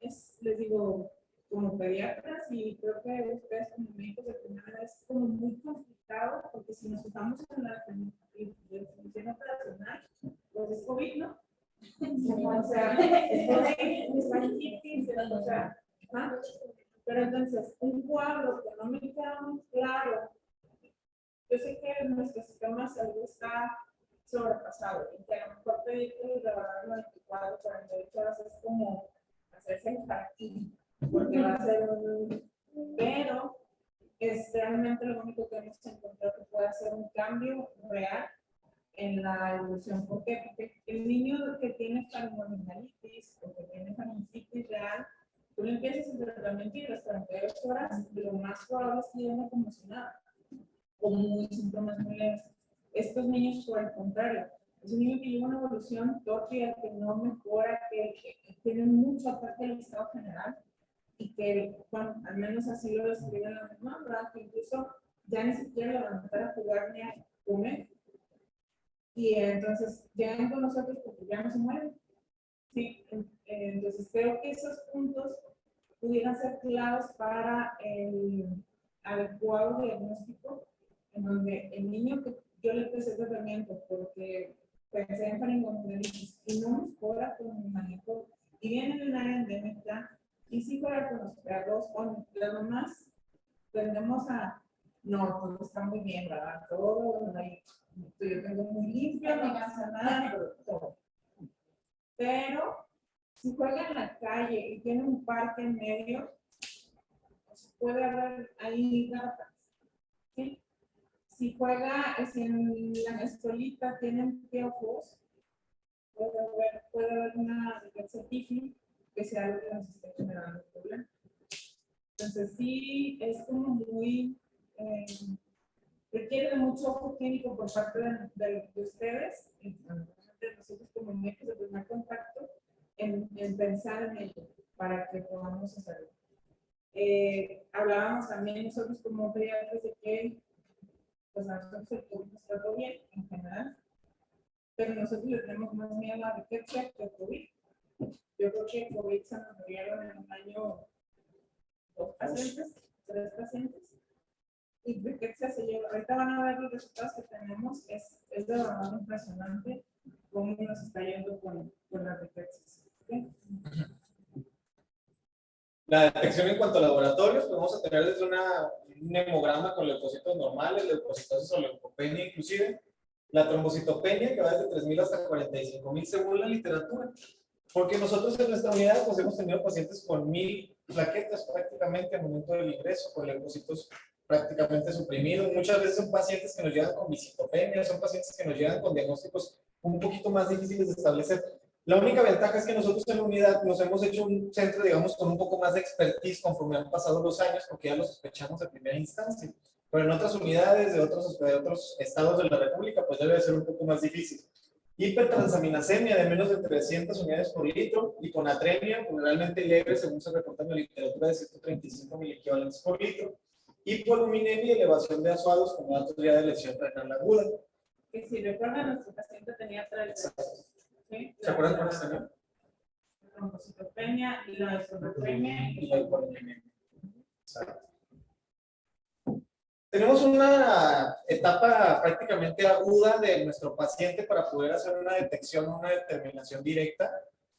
Les digo, como pediatras, y creo que ustedes como médicos de primera es como muy complicado, porque si nos fijamos en la definición operacional, pues es COVID, ¿no? O sea, es COVID, es faringitis, o sea, ¿ah? Pero entonces, un cuadro que no me queda muy claro, yo sé que nuestro sistema de salud está sobrepasado, y que a lo mejor pedir que rebanar 24, 48 horas es como hacerse el jardín, porque va a ser un... Pero es realmente lo único que hemos encontrado que puede hacer un cambio real en la evolución. ¿Por qué? Porque el niño que tiene faringoamigdalitis o que tiene faringitis real, tú le empiezas el tratamiento y a las 48 horas lo más probable es que llegue una conmocionada o muy síntomas muy leves. Estos niños, por el contrario, es un niño que lleva una evolución tórpida, que no mejora, que tiene mucho ataque al estado general y que, bueno, al menos así lo describen la misma, ¿verdad? Que incluso ya ni siquiera levantar a jugar ni a comer. Y entonces llegan con nosotros porque ya no se mueren. Sí, entonces creo que esos puntos pudieran ser claves para el adecuado diagnóstico, en donde el niño que yo le empecé tratamiento porque pensé en faringoamigdalitis y no mejora con mi manejo, y viene de un área endémica, y sí fuera con los perros, con las mamás, tendemos a, no, todo está muy bien, ¿verdad? Todo, yo tengo muy limpio, no pasa nada, pero todo. Pero si juega en la calle y tiene un parque en medio, pues puede haber ahí gatas, ¿sí? Si juega, si en la escuelita tienen piojos, puede haber una tifli que sea algo que nos esté generando problemas. Entonces sí, es como muy, requiere de mucho ojo clínico por parte de ustedes, de nosotros como médicos de primer contacto, en pensar en ello para que podamos hacerlo. Hablábamos también nosotros como pediatras de que pues a nosotros el COVID nos trató bien en general, pero nosotros le tenemos más miedo a la riqueza que al COVID. Yo creo que COVID se nos murieron en un año 2 pacientes, 3 pacientes. Y riqueza se lleva, ahorita van a ver los resultados que tenemos, es de verdad impresionante cómo nos está yendo con las riquezas. ¿Okay? La detección en cuanto a laboratorios, pues vamos a tener desde un hemograma con leucocitos normales, leucocitosis o leucopenia inclusive, La trombocitopenia, que va desde 3.000 hasta 45.000 según la literatura. Porque nosotros en nuestra unidad pues, hemos tenido pacientes con 1.000 plaquetas prácticamente al momento del ingreso, con leucocitos prácticamente suprimidos. Muchas veces son pacientes que nos llegan con visitopenia, son pacientes que nos llegan con diagnósticos un poquito más difíciles de establecer. La única ventaja es que nosotros en la unidad nos hemos hecho un centro, digamos, con un poco más de expertise conforme han pasado los años, porque ya lo sospechamos de primera instancia. Pero en otras unidades de otros estados de la República, pues debe ser un poco más difícil. Hipertransaminasemia de menos de 300 unidades por litro, hiponatremia, generalmente leve, según se reporta en la literatura, de 135 miliequivalentes por litro, hipoluminemia y elevación de azuados como datos ya de lesión renal aguda. Que si recuerdan, nuestro paciente tenía 3. ¿Sí? ¿Se acuerdan cuál es el? La trombocitopenia, la isonatremia Y la hipoluminemia. Exacto. Tenemos una etapa prácticamente aguda de nuestro paciente para poder hacer una detección, una determinación directa.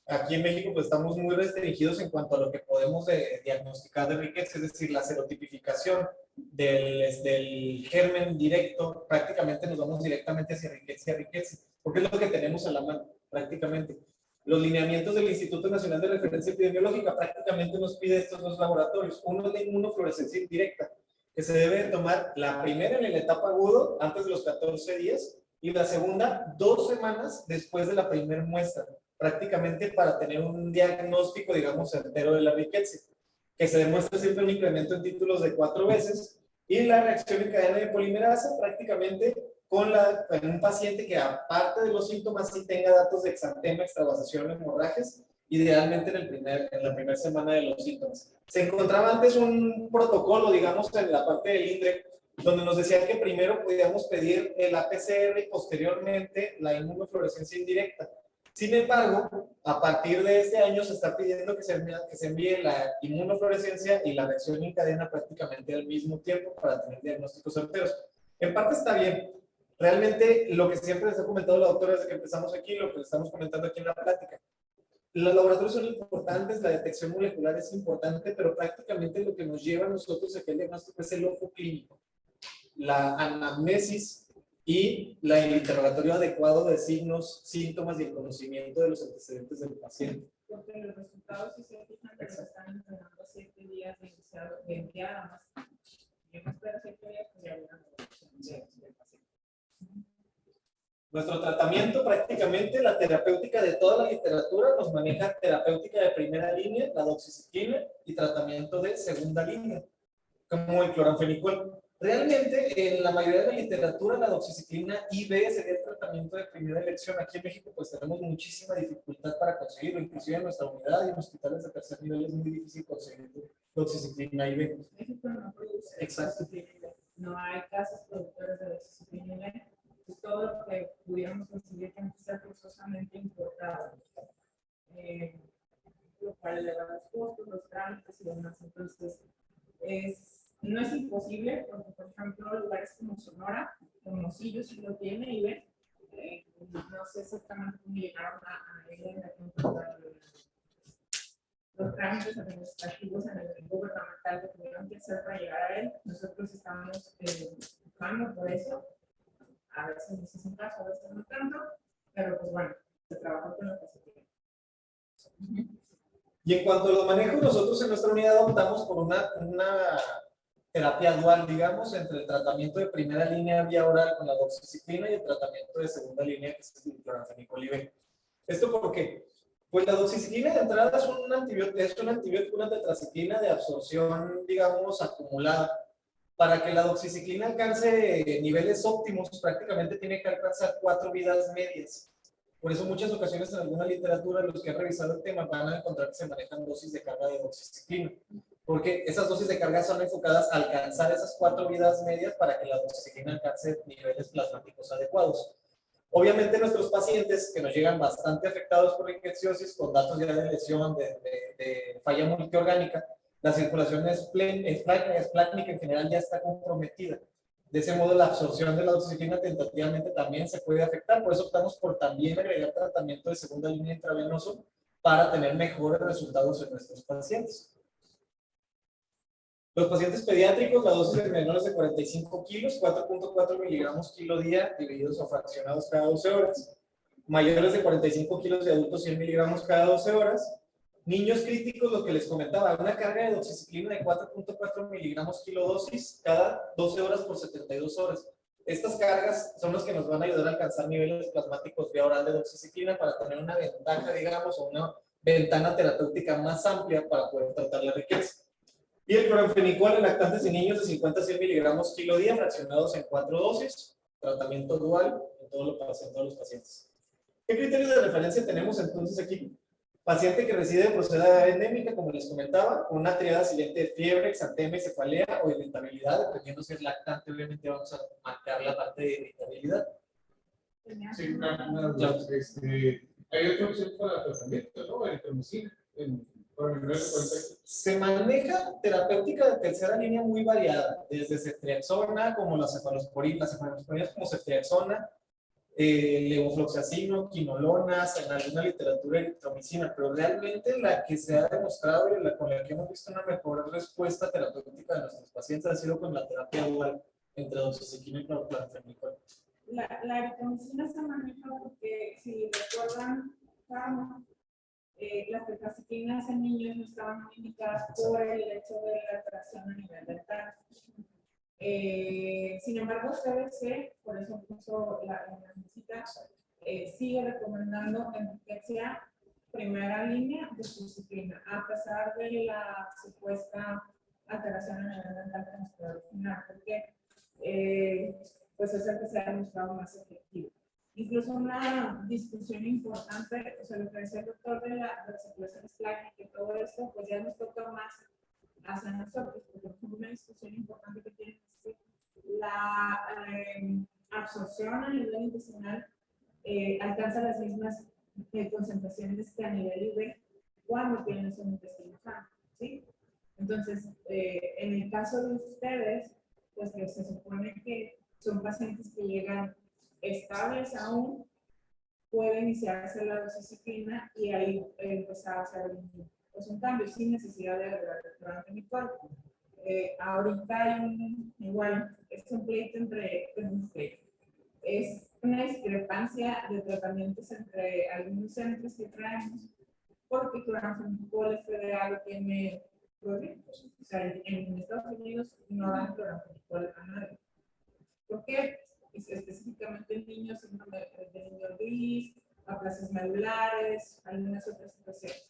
Aquí en México pues estamos muy restringidos en cuanto a lo que podemos diagnosticar de rickets, es decir, la serotipificación del germen directo, prácticamente nos vamos directamente hacia rickets, porque es lo que tenemos a la mano, prácticamente. Los lineamientos del Instituto Nacional de Referencia Epidemiológica prácticamente nos pide estos dos laboratorios. Uno es de inmunofluorescencia indirecta, que se debe tomar la primera en la etapa agudo, antes de los 14 días, y la segunda 2 semanas después de la primera muestra, prácticamente para tener un diagnóstico, digamos, entero de la riqueza, que se demuestra siempre un incremento en títulos de 4 veces, y la reacción en cadena de polimerasa, prácticamente en un paciente que aparte de los síntomas sí tenga datos de exantema, extravasación, hemorragias, idealmente en la primera semana de los síntomas. Se encontraba antes un protocolo, digamos, en la parte del INDRE, donde nos decían que primero podíamos pedir el APCR y posteriormente la inmunofluorescencia indirecta. Sin embargo, a partir de este año se está pidiendo que se envíe la inmunofluorescencia y la reacción en cadena prácticamente al mismo tiempo para tener diagnósticos certeros. En parte está bien. Realmente lo que siempre les ha comentado la doctora desde que empezamos aquí, lo que estamos comentando aquí en la plática, los laboratorios son importantes, la detección molecular es importante, pero prácticamente lo que nos lleva a nosotros a que el diagnóstico es el ojo clínico, la anamnesis y el interrogatorio adecuado de signos, síntomas y el conocimiento de los antecedentes del paciente. Porque los resultados sí se fijan que se están entregando 7 días de enviada más. Yo me espero 7 días, pues ya una evaluación del paciente. Nuestro tratamiento, prácticamente la terapéutica de toda la literatura nos maneja terapéutica de primera línea, la doxiciclina, y tratamiento de segunda línea, como el cloranfenicol. Realmente, en la mayoría de la literatura, la doxiciclina IV sería el tratamiento de primera elección. Aquí en México, pues tenemos muchísima dificultad para conseguirlo, inclusive en nuestra unidad y en hospitales de tercer nivel es muy difícil conseguir doxiciclina IV. México no produce. Exacto. No hay casas productoras de doxiciclina IV. Pues todo lo que pudiéramos conseguir tiene que ser forzosamente importado, lo cual eleva los costos, los trámites y demás. Entonces, no es imposible, porque por ejemplo, lugares como Sonora, como Sillo sí lo tiene y ven, no sé exactamente cómo llegaron a los trámites administrativos en el nivel gubernamental que tuvieron que hacer para llegar a él. Nosotros estamos buscando por eso. A veces nos hacen caso, a veces no tanto, pero pues bueno, se trabaja con lo que se tiene. Y en cuanto a los manejos, nosotros en nuestra unidad optamos por una terapia dual, digamos, entre el tratamiento de primera línea vía oral con la doxiciclina y el tratamiento de segunda línea, que es el cloranfenicol IV. ¿Esto por qué? Pues la doxiciclina de entrada es un antibiótico, una tetraciclina de absorción, digamos, acumulada. Para que la doxiciclina alcance niveles óptimos, prácticamente tiene que alcanzar 4 vidas medias. Por eso, muchas ocasiones en alguna literatura, los que han revisado el tema van a encontrar que se manejan dosis de carga de doxiciclina, porque esas dosis de carga son enfocadas a alcanzar esas 4 vidas medias para que la doxiciclina alcance niveles plasmáticos adecuados. Obviamente, nuestros pacientes que nos llegan bastante afectados por rickettsiosis, con datos ya de lesión, de falla multiorgánica, la circulación esplácnica en general ya está comprometida. De ese modo, la absorción de la doxiciclina tentativamente también se puede afectar. Por eso optamos por también agregar tratamiento de segunda línea intravenoso para tener mejores resultados en nuestros pacientes. Los pacientes pediátricos, la dosis de menores de 45 kilos, 4.4 miligramos kilo día, divididos o fraccionados cada 12 horas. Mayores de 45 kilos de adultos, 100 miligramos cada 12 horas. Niños críticos, lo que les comentaba, una carga de doxiciclina de 4.4 miligramos kilo dosis cada 12 horas por 72 horas. Estas cargas son las que nos van a ayudar a alcanzar niveles plasmáticos vía oral de doxiciclina para tener una ventaja, digamos, o una ventana terapéutica más amplia para poder tratar la riqueza. Y el cloranfenicol en lactantes y niños de 50 a 100 miligramos kilo día, fraccionados en 4 dosis, tratamiento dual en todos los pacientes. ¿Qué criterios de referencia tenemos entonces aquí? Paciente que reside en procedura endémica, como les comentaba, con una triada silente de fiebre, exantema, cefalea o irritabilidad, dependiendo si es lactante, obviamente vamos a marcar la parte de irritabilidad. Sí, hay otra opción para tratamiento, ¿no? Eritromicina, para menores de 40. Se maneja terapéutica de tercera línea muy variada, desde ceftriaxona, como las cefalosporinas como ceftriaxona, levofloxacino, quinolonas, en alguna literatura eritromicina, pero realmente la que se ha demostrado y con la que hemos visto una mejor respuesta terapéutica de nuestros pacientes ha sido con la terapia dual entre doxiciclina y cloranfenicol. La eritromicina se maneja porque, si recuerdan, las tetraciclinas en niños no estaban muy indicadas por el hecho de la alteración a nivel dental. Sin embargo, CDC, por eso puso la visita, sigue recomendando que sea primera línea de doxiciclina, a pesar de la supuesta alteración a nivel dental que nos puede originar, porque pues es el que se ha demostrado más efectivo. Incluso una discusión importante, o sea, lo que decía el doctor de las circulaciones plásticas y todo esto, pues ya nos toca más hacia nosotros, porque una discusión importante que tiene es que la absorción a nivel intestinal alcanza las mismas concentraciones que a nivel IV cuando tienes un intestino sano, ¿sí? Entonces, en el caso de ustedes, pues que se supone que son pacientes que llegan estables aún, puede iniciarse la doxiciclina y ahí empezar a hacer un cambio sin necesidad de agregar el cloranfenicol. Ahorita hay igual, es un pleito es una discrepancia de tratamientos entre algunos centros que traemos, porque cloranfenicol FDA lo tiene prohibido. O sea, en Estados Unidos no dan cloranfenicol a nadie. ¿Por qué? Específicamente en niños, síndrome de niño gris, aplasias medulares, algunas otras situacionos.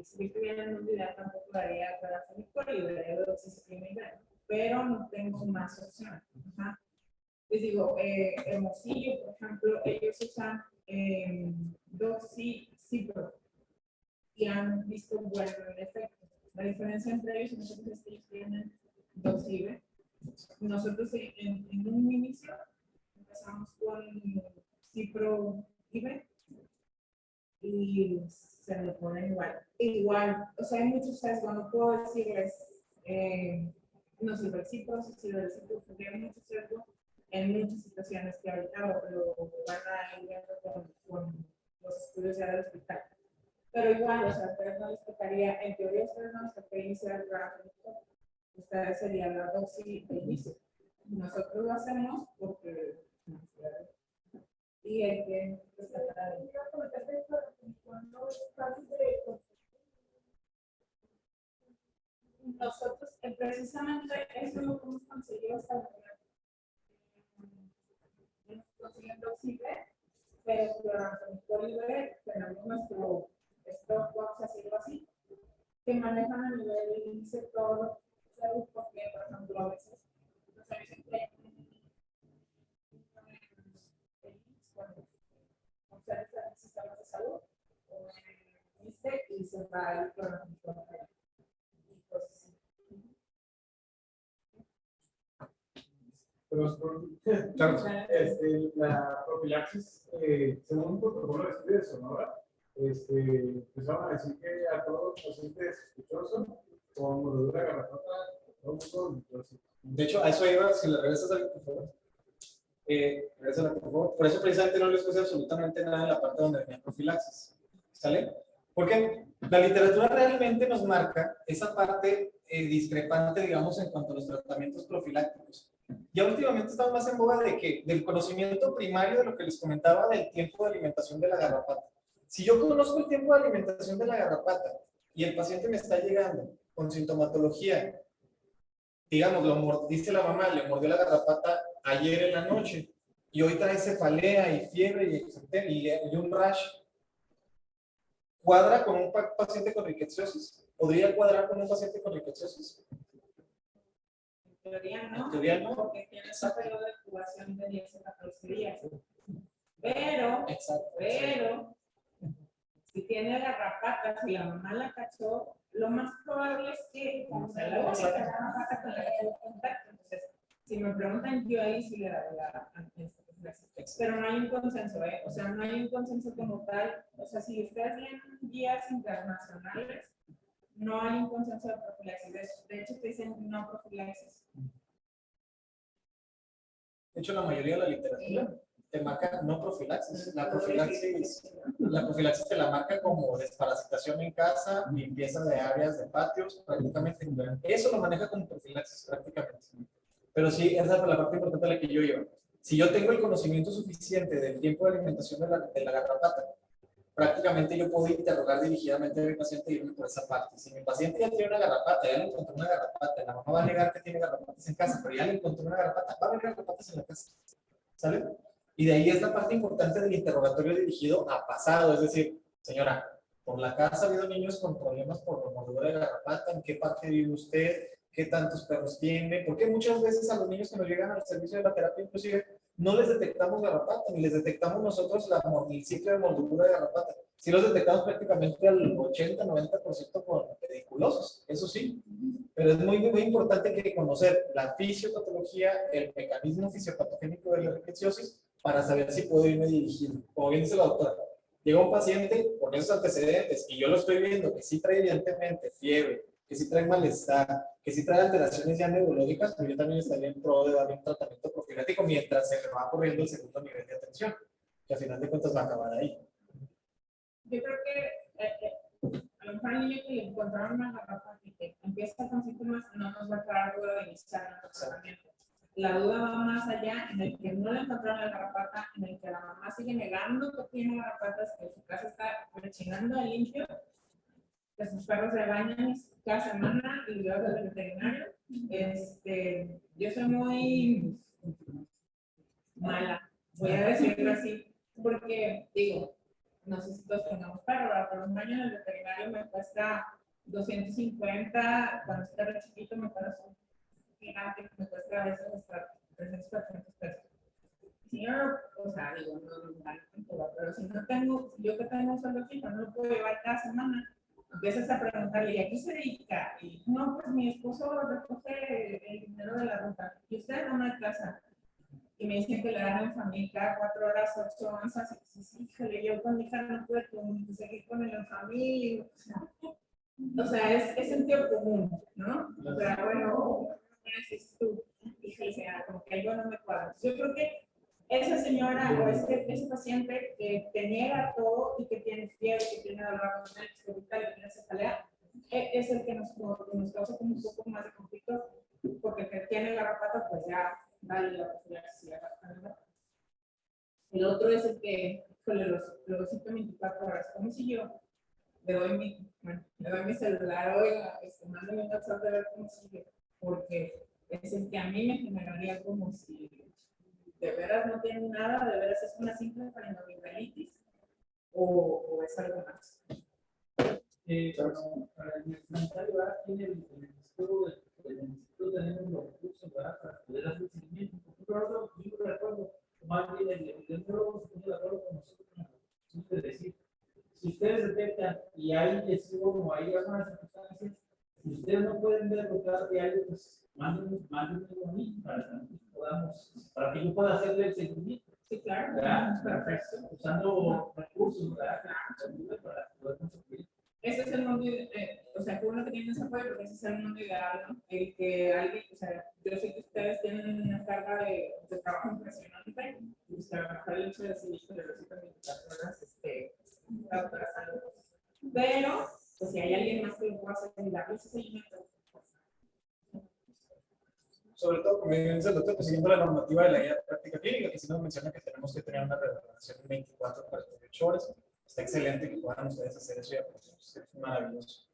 Si estuviera en un video tampoco daría cloranfenicol y daría doxiciclina, pero no tengo más opciones. Les digo, Hermosillo, por ejemplo, ellos usan doxicipro y han visto un buen efecto. La diferencia entre ellos y nosotros es que ellos tienen doxibe. Nosotros en un inicio empezamos con cipro IBE y se me pone igual, o sea, hay muchos sesgos, no puedo decirles no sirve el cipro, si sirve el cipro, porque hay muchos sesgos en muchas situaciones que ahorita lo van a ir viendo con los estudios ya del hospital. Pero igual, o sea, ustedes no les tocaría, en teoría ustedes no les tocaría iniciar el gráfico, ustedes serían la dosis de inicio. Nosotros lo hacemos porque y el que nosotros precisamente eso es lo que hemos conseguido hasta la consiguiendo CIBE, pero cloranfenicol IBE tenemos nuestro stopbox, así así, que manejan a nivel de índice todo salud, porque por ejemplo a veces nos dicen que ustedes en sistemas de salud o en ISTE y se va el cloranfenicol y pues Claro, la profilaxis, según un protocolo de estudio de Sonora, empezaron a decir que a todos los pacientes sospechosos con mordedura garrafata, de hecho, a eso iba, si le regresas a por favor. Por eso precisamente no les puse absolutamente nada en la parte donde venía profilaxis. ¿Sale? Porque la literatura realmente nos marca esa parte discrepante, digamos, en cuanto a los tratamientos profilácticos. Ya últimamente estamos más en boga de que, del conocimiento primario de lo que les comentaba del tiempo de alimentación de la garrapata. Si yo conozco el tiempo de alimentación de la garrapata y el paciente me está llegando con sintomatología, digamos, dice la mamá, le mordió la garrapata ayer en la noche y hoy trae cefalea y fiebre y un rash, ¿cuadra con un paciente con rickettsiosis? ¿Podría cuadrar con un paciente con rickettsiosis? En teoría no. En teoría no. Porque tiene ese periodo de incubación de 10 a 14 días. Pero, Exacto. si tiene garrapatas y la mamá la cachó, lo más probable es que como se la única garrapata con la que tuvo contacto. Entonces, si me preguntan, yo ahí sí le daría la pero no hay un consenso, ¿eh? O sea, no hay un consenso como tal. O sea, si ustedes leen guías internacionales, no hay un consenso de profilaxis. De hecho, te dicen no profilaxis. De hecho, la mayoría de la literatura te marca no profilaxis. La profilaxis te la marca como desparasitación en casa, limpieza de áreas de patios, prácticamente. Eso lo maneja como profilaxis, prácticamente. Pero sí, esa es la parte importante a la que yo iba. Si yo tengo el conocimiento suficiente del tiempo de alimentación de la garrapata, prácticamente yo puedo interrogar dirigidamente a mi paciente y irme por esa parte. Si mi paciente ya tiene una garrapata, ya le encontró una garrapata, la mamá va a negar que tiene garrapatas en casa, pero ya le encontró una garrapata, va a haber garrapatas en la casa. ¿Sale? Y de ahí es la parte importante del interrogatorio dirigido a pasado, es decir, señora, por la casa ha habido niños con problemas por mordedura de garrapata, ¿en qué parte vive usted? ¿Qué tantos perros tiene? Porque muchas veces a los niños que nos llegan al servicio de la terapia inclusive no les detectamos garrapata, ni les detectamos nosotros el ciclo de mordedura de garrapata. Sí los detectamos prácticamente al 80-90% con pediculosos, eso sí. Pero es muy, muy importante que conocer la fisiopatología, el mecanismo fisiopatogénico de la rickettsiosis para saber si puedo irme dirigido. Como bien dice la doctora, llega un paciente con esos antecedentes y yo lo estoy viendo que sí trae evidentemente fiebre, que sí trae malestar, que sí trae alteraciones ya neurológicas, pero yo también estaría en pro de darle un tratamiento profiláctico mientras se le va corriendo el segundo nivel de atención, que al final de cuentas va a acabar ahí. Yo creo que a lo mejor el niño que le encontraron una garrapata y que empieza con síntomas, no nos va a quedar duda de iniciar el tratamiento. La duda va más allá, en el que no le encontraron la garrapata, en el que la mamá sigue negando que tiene garrapatas, que su casa está rechinando de limpio, que sus perros se bañan cada semana y luego del veterinario. Yo soy muy mala, voy a decirlo así, porque digo, no sé si todos tengamos perro, pero un baño en el veterinario me cuesta 250, cuando está re chiquito me parece un gigante que me cuesta a veces hasta 300, 400 pesos. Si yo, o sea, digo, no, pero si no tengo, si yo que tengo un solo fijo, no lo puedo llevar cada semana, empiezas a preguntarle, ¿y a qué se dedica? Y no, pues mi esposo recoge el dinero de la ruta, y usted no hay casa. Y me dicen que le dan en familia cada 4 horas 8 onzas. Y dices, híjole, yo con mi hija no pude seguir con el familia. O sea, es sentido común, ¿no? O sea, bueno, dices tú, híjole, como que algo no me cuadra. Yo creo que esa señora o ese paciente que te niega todo y que tiene fiebre, que tiene dolor abdominal, que tiene cefalea, es el que nos causa como un poco más de conflicto, porque el que tiene garrapata, pues ya vale la posibilidad. El otro es el que, los 124 horas, como si yo le doy mi celular hoy, mándame un WhatsApp de ver cómo sigue, porque es el que a mí me generaría como si de veras no tiene nada, de veras es una simple faringoamigdalitis o es algo más. Para el comentario, tiene el instituto tenemos los recursos para poder hacer seguimiento. Yo recuerdo, más bien el neurólogo se puso de acuerdo con nosotros en decir, si ustedes detectan y hay lesión o hay algunas circunstancias, si ustedes no pueden ver lo que hay, pues mándenme a mí para que yo pueda hacerle el seguimiento. Sí, claro. Perfecto. Usando recursos, ¿verdad? Para poder conseguir. Ese es el mundo, o sea, que uno que tiene ese apoyo, porque ese es el mundo ideal, ¿no? El que alguien, o sea, yo sé que ustedes tienen una carga de trabajo impresionante, y pues a lo mejor el hecho de decidir que le reciban 24 horas, la doctora Salud, pero pues si hay alguien más que lo pueda hacer y darle ese seguimiento. Sobre todo, como dice el doctor, pues siguiendo la normativa de la guía de práctica clínica, que sí nos menciona que tenemos que tener una revaloración en 24 a 48 horas. Está excelente que puedan ustedes hacer eso, ya, pues, es maravilloso.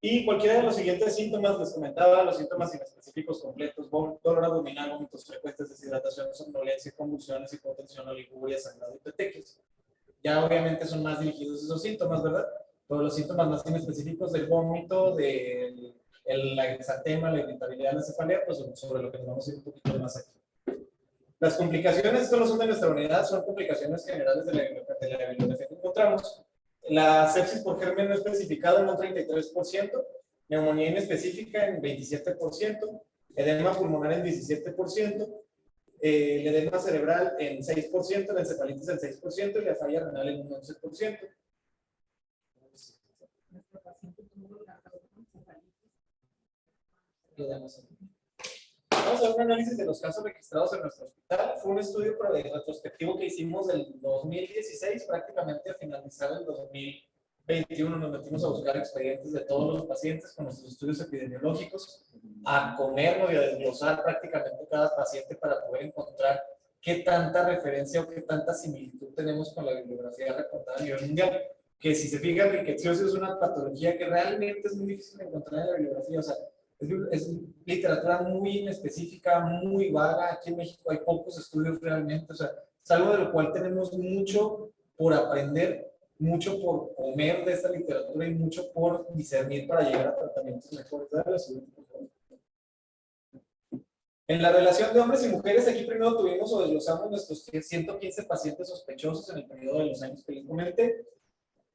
Y cualquiera de los siguientes síntomas, les comentaba, los síntomas inespecíficos completos: dolor abdominal, vómitos frecuentes, deshidratación, somnolencia, convulsiones, hipotensión, oliguria, sangrado y petequias. Ya obviamente son más dirigidos esos síntomas, ¿verdad? Pero los síntomas más inespecíficos del vómito, del la exantema, la irritabilidad, la cefalea, pues sobre lo que nos vamos a ir un poquito más aquí. Las complicaciones, esto no son de nuestra unidad, son complicaciones generales de la bibliografía que encontramos. La sepsis por germen no especificado en un 33%, neumonía inespecífica en 27%, edema pulmonar en 17%, el edema cerebral en 6%, la encefalitis en 6% y la falla renal en un 11%. Nuestro paciente tuvo la encefalitis. Vamos a ver un análisis de los casos registrados en nuestro hospital. Fue un estudio retrospectivo que hicimos del 2016, prácticamente a finalizar el 2021. Nos metimos a buscar expedientes de todos los pacientes con nuestros estudios epidemiológicos, a comernos y a desglosar prácticamente cada paciente para poder encontrar qué tanta referencia o qué tanta similitud tenemos con la bibliografía reportada a nivel mundial. Que si se fijan, rickettsiosis es una patología que realmente es muy difícil de encontrar en la bibliografía. O sea, es literatura muy inespecífica, muy vaga. Aquí en México hay pocos estudios realmente. O sea, es algo de lo cual tenemos mucho por aprender, mucho por comer de esta literatura y mucho por discernir para llegar a tratamientos mejores. En la relación de hombres y mujeres, aquí primero tuvimos o desglosamos nuestros 115 pacientes sospechosos en el periodo de los años que les comenté.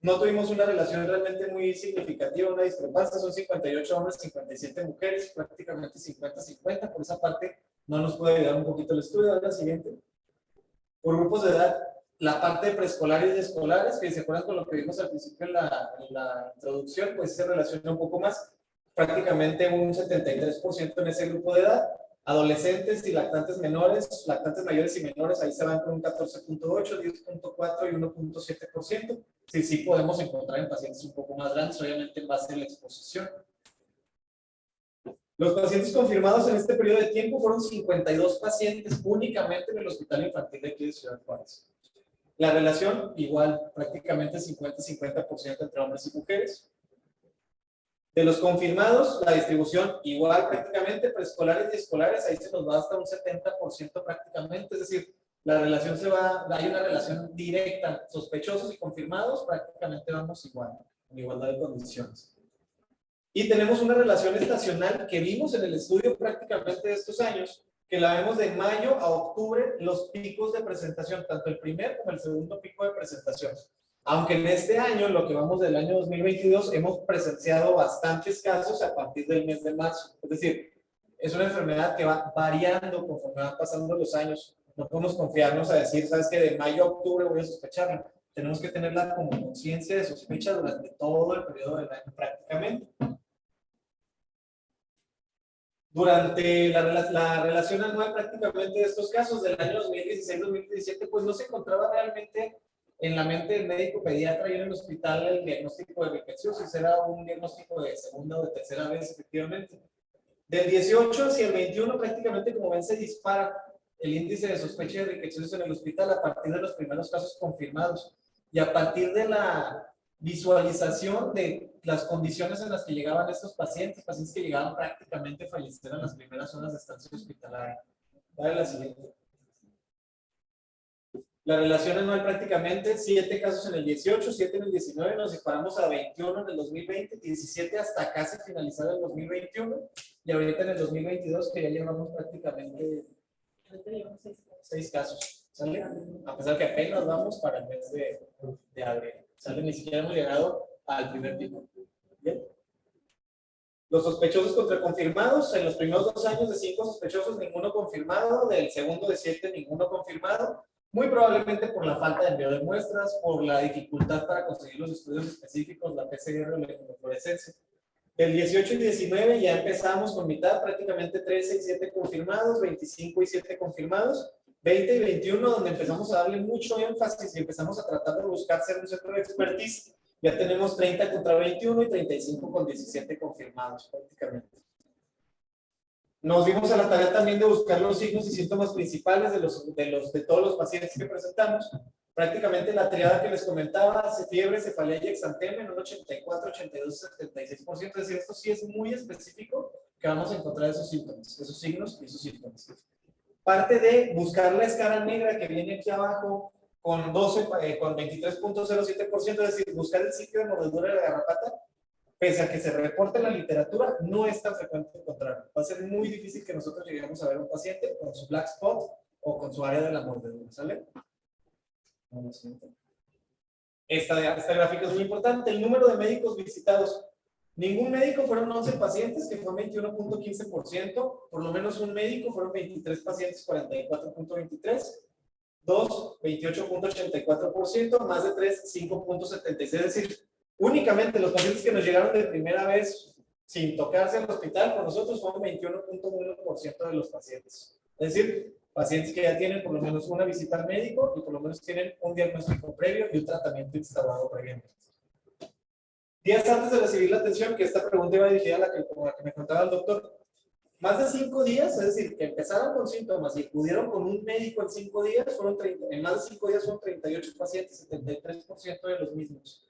No tuvimos una relación realmente muy significativa, una discrepancia, son 58 hombres, 57 mujeres, prácticamente 50-50, por esa parte no nos puede ayudar un poquito el estudio. Ahora, siguiente. Por grupos de edad, la parte de preescolares y escolares, que se acuerdan con lo que vimos al principio en la introducción, pues se relaciona un poco más, prácticamente un 73% en ese grupo de edad. Adolescentes y lactantes menores, lactantes mayores y menores, ahí se van con un 14.8, 10.4 y 1.7%. Sí podemos encontrar en pacientes un poco más grandes, obviamente en base a la exposición. Los pacientes confirmados en este periodo de tiempo fueron 52 pacientes únicamente en el Hospital Infantil de aquí de Ciudad Juárez. La relación, igual, prácticamente 50-50% entre hombres y mujeres. De los confirmados, la distribución igual prácticamente, preescolares y escolares, ahí se nos va hasta un 70% prácticamente, es decir, la relación hay una relación directa, sospechosos y confirmados, prácticamente vamos igual, en igualdad de condiciones. Y tenemos una relación estacional que vimos en el estudio prácticamente de estos años, que la vemos de mayo a octubre, los picos de presentación, tanto el primer como el segundo pico de presentación. Aunque en este año, lo que vamos del año 2022, hemos presenciado bastantes casos a partir del mes de marzo. Es decir, es una enfermedad que va variando conforme van pasando los años. No podemos confiarnos a decir, sabes que de mayo a octubre voy a sospecharlo. Tenemos que tenerla como conciencia de sospecha durante todo el periodo del año prácticamente. Durante la relación anual prácticamente de estos casos del año 2016-2017, pues no se encontraba realmente en la mente del médico pediatra y en el hospital el diagnóstico de rickettsiosis. Era un diagnóstico de segunda o de tercera vez, efectivamente. Del 18 hacia el 21, prácticamente, como ven, se dispara el índice de sospecha de rickettsiosis en el hospital a partir de los primeros casos confirmados y a partir de la visualización de las condiciones en las que llegaban estos pacientes que llegaban prácticamente a fallecer en las primeras horas de estancia hospitalaria. Dale la siguiente. La relación anual prácticamente, 7 casos en el 18, 7 en el 19, nos disparamos a 21 en el 2020, 17 hasta casi finalizar el 2021, y ahorita en el 2022 que ya llevamos prácticamente 6 casos, ¿sale? A pesar que apenas vamos para el mes de abril, ¿sale? Ni siquiera hemos llegado al primer pico. ¿Bien? Los sospechosos contra confirmados, en los primeros 2 años de 5 sospechosos, ninguno confirmado, del segundo de 7, ninguno confirmado. Muy probablemente por la falta de envío de muestras, por la dificultad para conseguir los estudios específicos, la PCR o la inmunofluorescencia. Del 18 y 19 ya empezamos con mitad, prácticamente 13 y 7 confirmados, 25 y 7 confirmados, 20 y 21 donde empezamos a darle mucho énfasis y empezamos a tratar de buscar ser un centro de expertise, Ya tenemos 30 contra 21 y 35 con 17 confirmados prácticamente. Nos dimos a la tarea también de buscar los signos y síntomas principales de todos los pacientes que presentamos. Prácticamente la triada que les comentaba, fiebre, cefalea y exantema en un 84, 82, 76%. Es decir, esto sí es muy específico que vamos a encontrar esos síntomas, esos signos y esos síntomas. Parte de buscar la escala negra que viene aquí abajo con 23.07%, es decir, buscar el sitio de mordedura de la garrapata. Pese a que se reporte en la literatura, no es tan frecuente encontrarlo. Va a ser muy difícil que nosotros lleguemos a ver un paciente con su black spot o con su área de la mordedura, ¿sale? Esta gráfica es muy importante. El número de médicos visitados. Ningún médico, fueron 11 pacientes, que fue 21.15%. Por lo menos un médico, fueron 23 pacientes, 44.23%. 2, 28.84%. Más de 3, 5.76%. Es decir, únicamente los pacientes que nos llegaron de primera vez sin tocarse al hospital con nosotros fueron 21.1% de los pacientes. Es decir, pacientes que ya tienen por lo menos una visita al médico y por lo menos tienen un diagnóstico previo y un tratamiento instaurado previamente. Días antes de recibir la atención, que esta pregunta iba dirigida a la que me contaba el doctor, más de 5 días, es decir, que empezaron con síntomas y acudieron con un médico en 5 días, en más de 5 días son 38 pacientes, 73% de los mismos.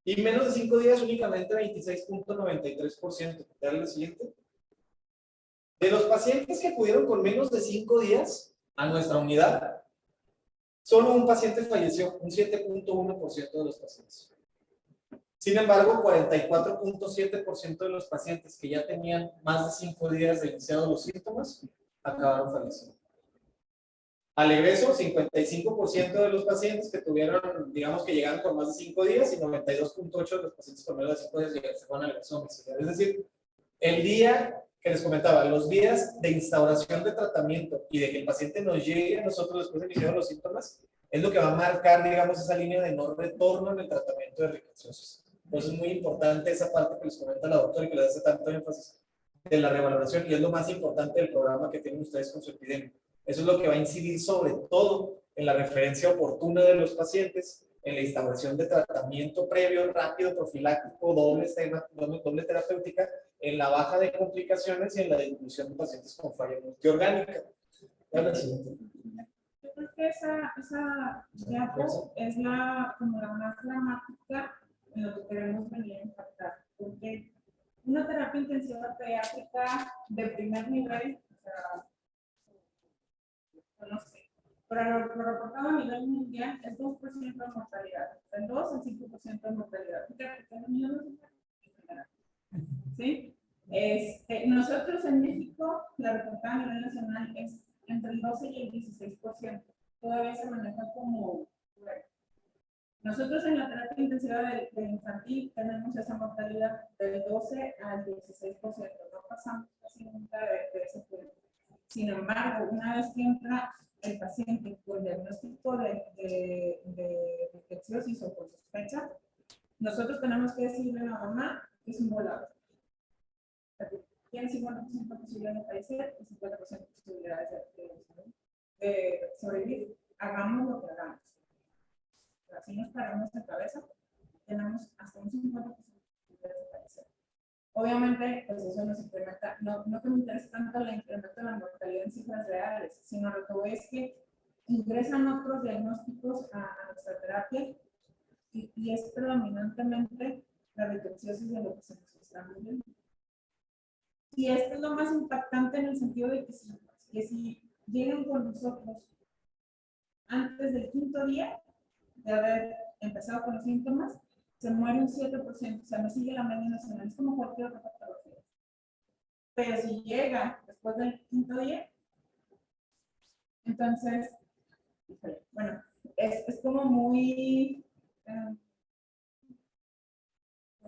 Y menos de 5 días, únicamente 26.93%. Dale el siguiente. De los pacientes que acudieron con menos de 5 días a nuestra unidad, solo un paciente falleció, un 7.1% de los pacientes. Sin embargo, 44.7% de los pacientes que ya tenían más de 5 días de iniciados los síntomas, acabaron falleciendo. Al egreso, 55% de los pacientes que tuvieron, digamos que llegaron con más de 5 días y 92.8% de los pacientes con menos de 5 días se fueron al egreso domiciliario. Es decir, el día que les comentaba, los días de instauración de tratamiento y de que el paciente nos llegue a nosotros después de iniciar los síntomas, es lo que va a marcar, digamos, esa línea de no retorno en el tratamiento de rickettsiosis. Entonces es muy importante esa parte que les comenta la doctora y que le hace tanto énfasis de la revaloración, y es lo más importante del programa que tienen ustedes con su epidemia. Eso es lo que va a incidir sobre todo en la referencia oportuna de los pacientes, en la instauración de tratamiento previo, rápido, profiláctico, doble terapéutica, en la baja de complicaciones y en la inclusión de pacientes con falla multiorgánica. Yo creo que esa diapo es como la más dramática en lo que queremos venir a impactar, porque una terapia intensiva pediátrica de primer nivel, o sea, no sé, pero lo reportado a nivel mundial es 2% de mortalidad, del 2 al 5% de mortalidad. ¿Sí? Nosotros en México, la reportada a nivel nacional es entre el 12 y el 16%. Todavía se maneja como, bueno, nosotros en la terapia intensiva de infantil tenemos esa mortalidad del 12 al 16%. No pasamos casi nunca de ese punto. Sin embargo, una vez que entra el paciente con diagnóstico de rickettsiosis o con sospecha, nosotros tenemos que decirle a la mamá que es un volador. Tiene 50% de posibilidad de fallecer y 50% de posibilidades de sobrevivir. Hagamos lo que hagamos. Si nos paramos de cabeza, tenemos hasta un 50% de posibilidades de fallecer. Obviamente, pues eso nos incrementa, no que me interese tanto el incremento de la mortalidad en cifras reales, sino lo que voy es que ingresan otros diagnósticos a nuestra terapia y es predominantemente la rickettsiosis de lo que se nos está viendo. Y esto es lo más impactante en el sentido de que si llegan con nosotros antes del 5.º día de haber empezado con los síntomas, se muere un 7%, o sea, no sigue la media nacional, es como cualquier otra patología. Pero si llega después del 5.º día, entonces, bueno, es como muy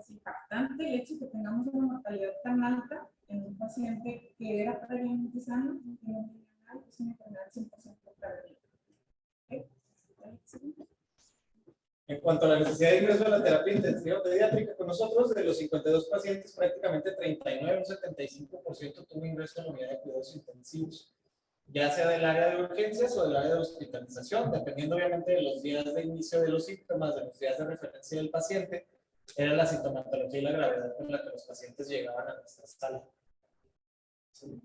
impactante el hecho de que tengamos una mortalidad tan alta en un paciente que era previamente sano y que no tenía nada, es una enfermedad 100% prevenida. En cuanto a la necesidad de ingreso a la terapia intensiva pediátrica, con nosotros, de los 52 pacientes, prácticamente 39, un 75% tuvo ingreso en la unidad de cuidados intensivos. ya sea del área de urgencias o del área de hospitalización, dependiendo obviamente de los días de inicio de los síntomas, de los días de referencia del paciente, era la sintomatología y la gravedad con la que los pacientes llegaban a nuestra sala. Sí.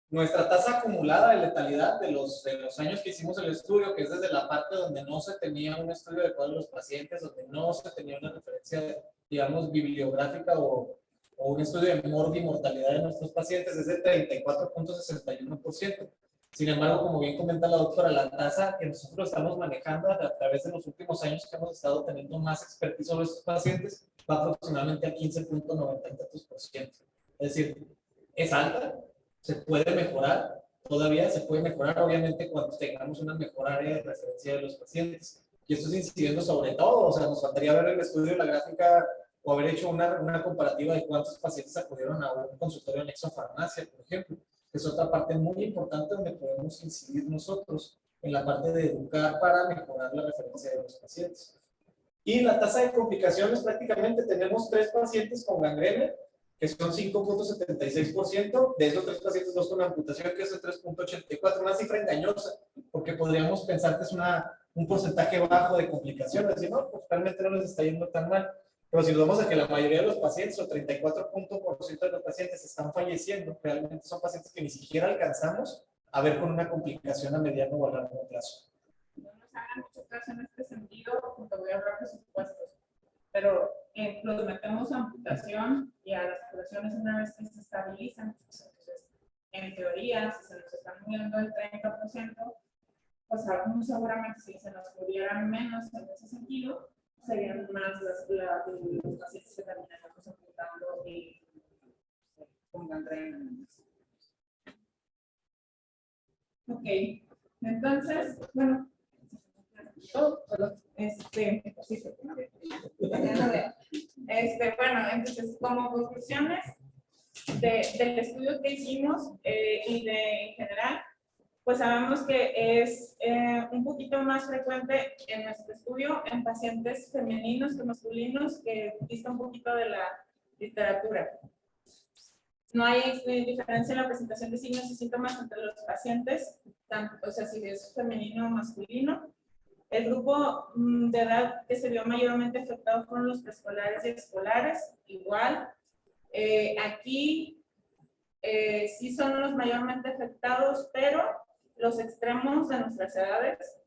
Nuestra tasa acumulada de letalidad de los años que hicimos el estudio, que es desde la parte donde no se tenía un estudio adecuado de los pacientes, donde no se tenía una referencia, digamos, bibliográfica o un estudio de mortalidad de nuestros pacientes, es de 34.61%. Sin embargo, como bien comenta la doctora, la tasa que nosotros estamos manejando a través de los últimos años que hemos estado teniendo más expertise sobre estos pacientes va aproximadamente a 15.90%. Es decir, es alta, se puede mejorar, todavía se puede mejorar, obviamente, cuando tengamos una mejor área de referencia de los pacientes. Y esto es incidiendo sobre todo, o sea, nos faltaría ver el estudio de la gráfica o haber hecho una comparativa de cuántos pacientes acudieron a un consultorio anexo a farmacia, por ejemplo, que es otra parte muy importante donde podemos incidir nosotros en la parte de educar para mejorar la referencia de los pacientes. Y la tasa de complicaciones, prácticamente tenemos 3 pacientes con gangrena, que son 5.76%, de esos 3 pacientes, 2 con amputación, que es el 3.84%, una cifra engañosa, porque podríamos pensar que es un porcentaje bajo de complicaciones, decir, no, pues realmente no les está yendo tan mal. Pero si nos vamos a que la mayoría de los pacientes, o 34% de los pacientes están falleciendo, realmente son pacientes que ni siquiera alcanzamos a ver con una complicación a mediano o a largo plazo. No nos hagan mucho caso en este sentido, porque voy a hablar de supuestos, pero los metemos a amputación y a las curaciones una vez que se estabilizan. Entonces, en teoría, si se nos están muriendo el 30%, pues muy seguramente si se nos murieran menos en ese sentido, serían más los pacientes que terminamos apuntando y con gangrena. Ok, entonces, bueno, bueno, entonces, como conclusiones del estudio que hicimos y en general, pues sabemos que es un poquito más frecuente en nuestro estudio en pacientes femeninos que masculinos, que dista un poquito de la literatura. No hay diferencia en la presentación de signos y síntomas entre los pacientes, tanto, o sea, si es femenino o masculino. El grupo de edad que se vio mayormente afectado fueron los preescolares y escolares, igual. Aquí sí son los mayormente afectados, pero los extremos de nuestras edades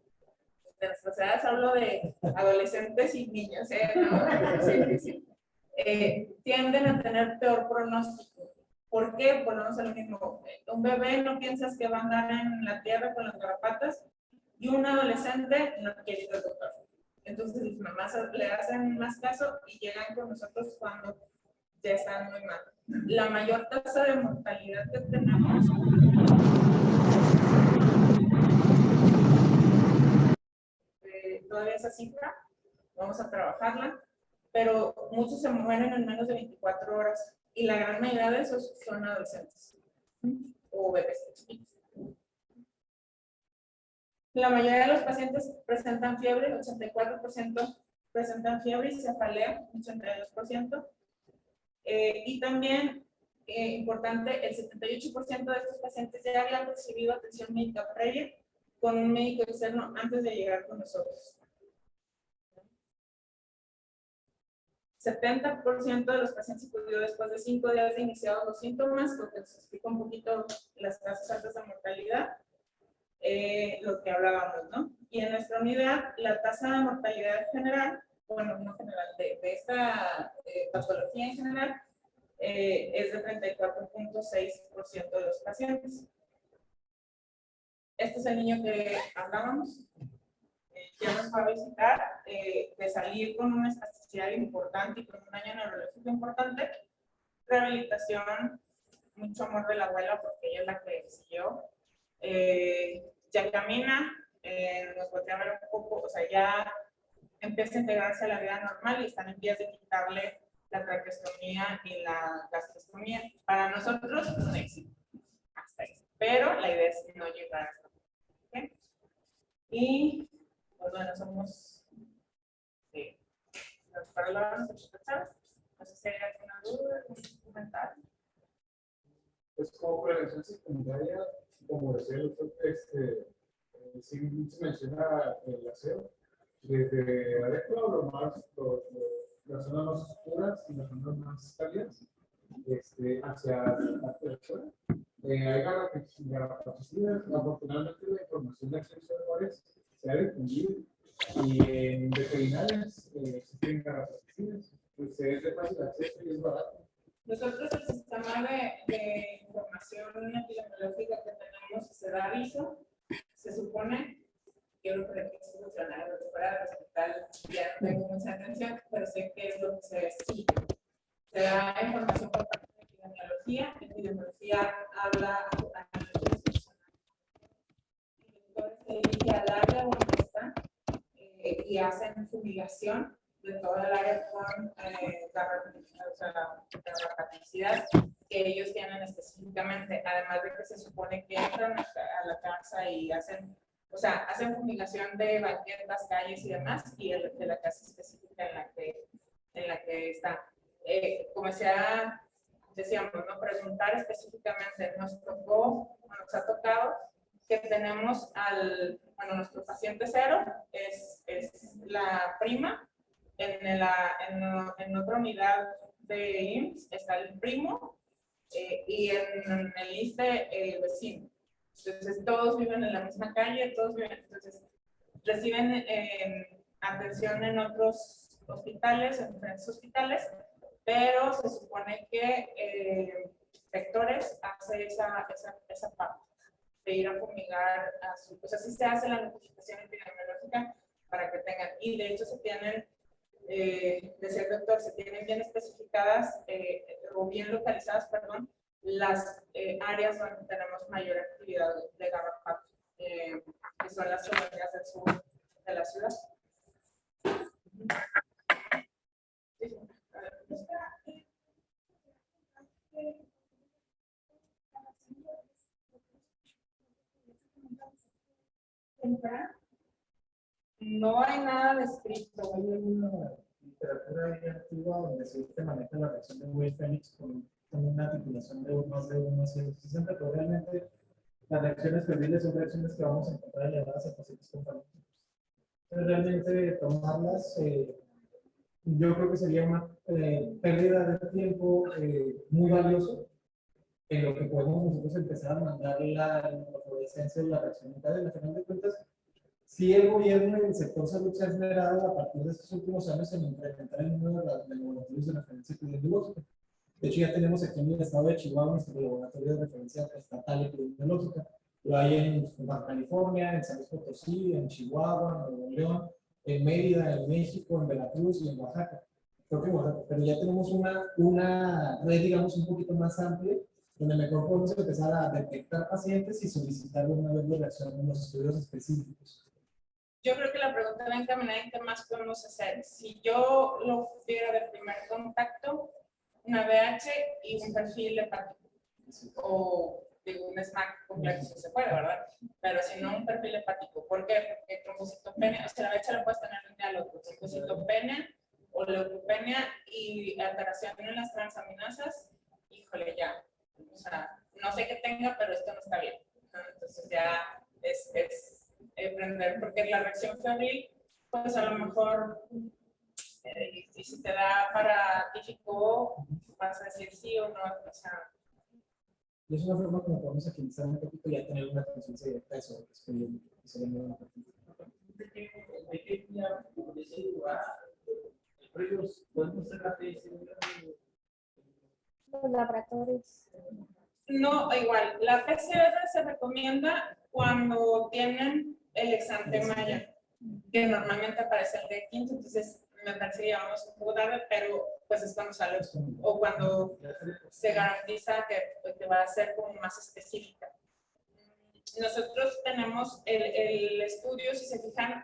hablo de adolescentes y niños, tienden a tener peor pronóstico. ¿Por qué? Volvemos a lo mismo. Un bebé no piensas que va a andar en la tierra con las garrapatas, y un adolescente no quiere ir al doctor. Entonces las mamás le hacen más caso y llegan con nosotros cuando ya están muy mal. La mayor tasa de mortalidad que tenemos todavía esa cifra, vamos a trabajarla, pero muchos se mueren en menos de 24 horas y la gran mayoría de esos son adolescentes o bebés chiquitos. La mayoría de los pacientes presentan fiebre, el 84% presentan fiebre y cefalea, 82%. Y también, importante, el 78% de estos pacientes ya habían recibido atención médica previa con un médico externo antes de llegar con nosotros. 70% de los pacientes acudió después de 5 días de iniciados los síntomas, lo que nos explica un poquito las tasas altas de mortalidad. Lo que hablábamos, ¿no? Y en nuestra unidad, la tasa de mortalidad general, bueno, no general, de esta patología en general, es de 34.6% de los pacientes. Este es el niño que hablábamos, ya nos va a visitar, de salir con una espasticidad importante y con un daño neurológico importante, rehabilitación, mucho amor de la abuela porque ella es la que siguió. Ya camina, nos voltea a ver un poco, o sea, ya empieza a integrarse a la vida normal y están en vías de quitarle la traqueostomía y la gastrostomía. Para nosotros, un éxito. Hasta ahí. Pero la idea es no llegar a esto. ¿Okay? Y, pues bueno, somos los paralelos de Chávez. No sé si hay alguna duda, algún comentario. Es como prevención secundaria, como decía el doctor, sí se menciona el aseo, desde adentro, las zonas más oscuras y las zonas más cálidas, hacia la parte de afuera. Hay garrafas, afortunadamente la información de acceso a lugares se ha difundido y en veterinarias existen garrafas, pues es de fácil acceso y es barato. Nosotros el sistema de información epidemiológica que tenemos se da aviso, se supone, yo creo que es funcional, lo que fuera del hospital ya no tengo mucha atención, pero sé que es lo que se sigue. Se da información por parte de epidemiología habla a nivel institucional. El doctor se dirige al área donde está y hacen fumigación de toda el área con garrafaticidad que ellos tienen específicamente, además de que se supone que entran a la casa y hacen, o sea, hacen fumigación de banquetas, calles y demás, y de la casa específica en la que está. Como decíamos, ¿no? Preguntar específicamente, nos ha tocado que tenemos nuestro paciente cero es la prima, en otra unidad de IMSS está el primo, y en el ISSSTE el vecino. Entonces todos viven en la misma calle, entonces reciben atención en otros hospitales, en diferentes hospitales, pero se supone que Vectores hace esa parte de ir a fumigar o sea, sí se hace la notificación epidemiológica para que tengan, y de hecho se tienen, decía el doctor, se tienen bien especificadas o bien localizadas, perdón, las áreas donde tenemos mayor actividad de garrapato, que son las colonias del sur de la ciudad. No hay nada descrito. Hay una literatura ahí antigua donde se maneja la reacción de Weyl-Phoenix con una titulación de más de 1 a 160, pero realmente las reacciones febriles son reacciones que vamos a encontrar elevadas a pacientes con Parkinson. Entonces, realmente tomarlas, yo creo que sería una pérdida de tiempo muy valioso en lo que podemos nosotros empezar a mandar la fluorescencia de la reacción en cadena. Al final de cuentas, sí, el gobierno y el sector salud se ha esmerado a partir de estos últimos años en implementar el número de laboratorios de referencia epidemiológica. De hecho, ya tenemos aquí en el estado de Chihuahua nuestro laboratorio de referencia estatal epidemiológica. Lo hay en Baja California, en San Luis Potosí, en Chihuahua, en Nuevo León, en Mérida, en México, en Veracruz y en Oaxaca. Creo que Oaxaca, pero ya tenemos una red, digamos, un poquito más amplia, donde mejor podemos empezar a detectar pacientes y solicitar una vez de reacción en los estudios específicos. Yo creo que la pregunta va encaminada en qué más podemos hacer. Si yo lo tuviera de primer contacto, una VH y un perfil hepático, o digo, un SMAC complejo, si se puede, ¿verdad? Pero si no, un perfil hepático. ¿Por qué? Porque trombocitopenia, o sea, la VH la puedes tener de un día al otro. Trombocitopenia o leucopenia y alteración en las transaminasas, híjole, ya. O sea, no sé qué tenga, pero esto no está bien. Entonces ya es prender, porque la reacción febril, pues a lo mejor, y si te da para típico, vas a decir sí o no, o sea. Y es una forma como podemos agilizar un poquito y ya tener una conciencia directa de eso, que sería muy buena. ¿De qué día, por ese lugar, ellos podemos hacer la PCR? Los laboratorios. No, igual, la PCR se recomienda cuando tienen el exantema ya, que normalmente aparece el día 15, entonces me parece que llevamos un poco tarde, pero pues estamos a los, o cuando se garantiza que va a ser como más específica. Nosotros tenemos el estudio, si se fijan,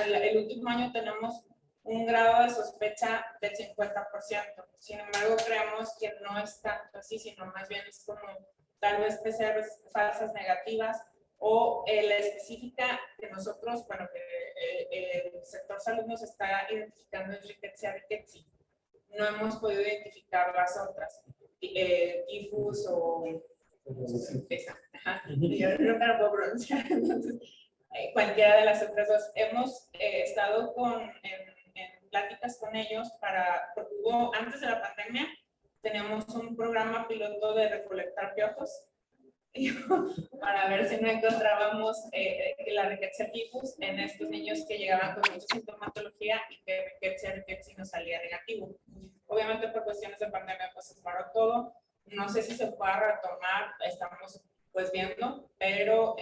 el último año tenemos un grado de sospecha del 50%. Sin embargo, creemos que no es tanto así, sino más bien es como tal vez PCRs falsas negativas o la específica que nosotros, bueno, que el sector salud nos está identificando es rickettsia rickettsii. no hemos podido identificar las otras, tifus o esa, ajá, yo no me lo puedo pronunciar, entonces, cualquiera de las otras dos. Hemos estado en pláticas con ellos porque antes de la pandemia, teníamos un programa piloto de recolectar piojos para ver si no encontrábamos la riqueza tifus en estos niños que llegaban con mucha sintomatología y que riqueza nos salía negativo. Obviamente por cuestiones de pandemia pues se paró todo. No sé si se pueda retomar, estamos pues viendo, pero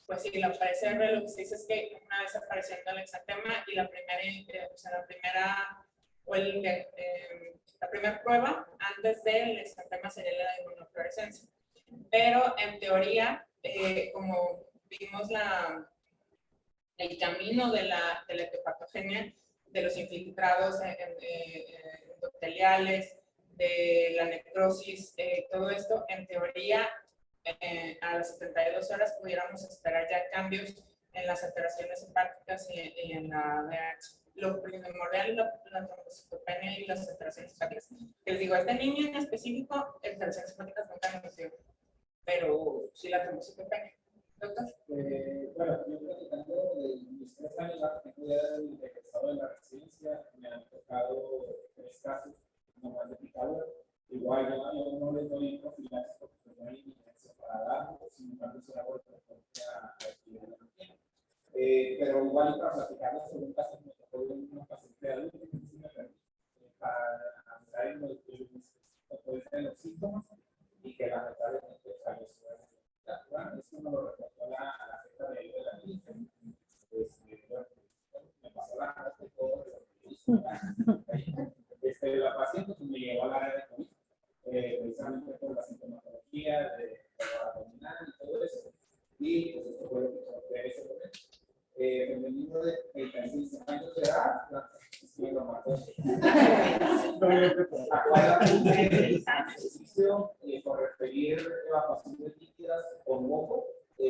pues sí, la PCR lo que se dice es que una vez apareciendo el exantema y la primera prueba antes del exantema sería la inmunofluorescencia. Pero en teoría, como vimos el camino de la epatogenia, de los infiltrados endoteliales, de la necrosis, todo esto, en teoría, a las 72 horas pudiéramos esperar ya cambios en las alteraciones hepáticas y en la VH. Lo primordial es la trombocitopenia y las alteraciones hepáticas. Les digo, este niño en específico, alteraciones hepáticas nunca nos dio, pero sí la trombocitopenia. ¿Doctor? Bueno, yo platicando de mis 3 años, que tengo ya el egresado de la residencia, me han tocado 3 casos, nomás de picadura. Igual yo no les doy profilaxis porque no hay evidencia para darlo, sin embargo se hago referencia a la actividad de la rutina. Pero igual para platicarles sobre un caso que me tocó de una paciente adulta, que sí me permite, para analizar los síntomas y que lamentablemente falleció. Eso me lo reportó la jefa de la clínica. Me pasó la nota y todo. La paciente me llevó al área de COVID, precisamente por la sintomatología de la abdominal y todo eso. Y pues esto fue lo que sorteé ese momento. Femenino de 36 años de edad, me lo mató. Ejercicio por referir evacuación de líquidas con moco, 2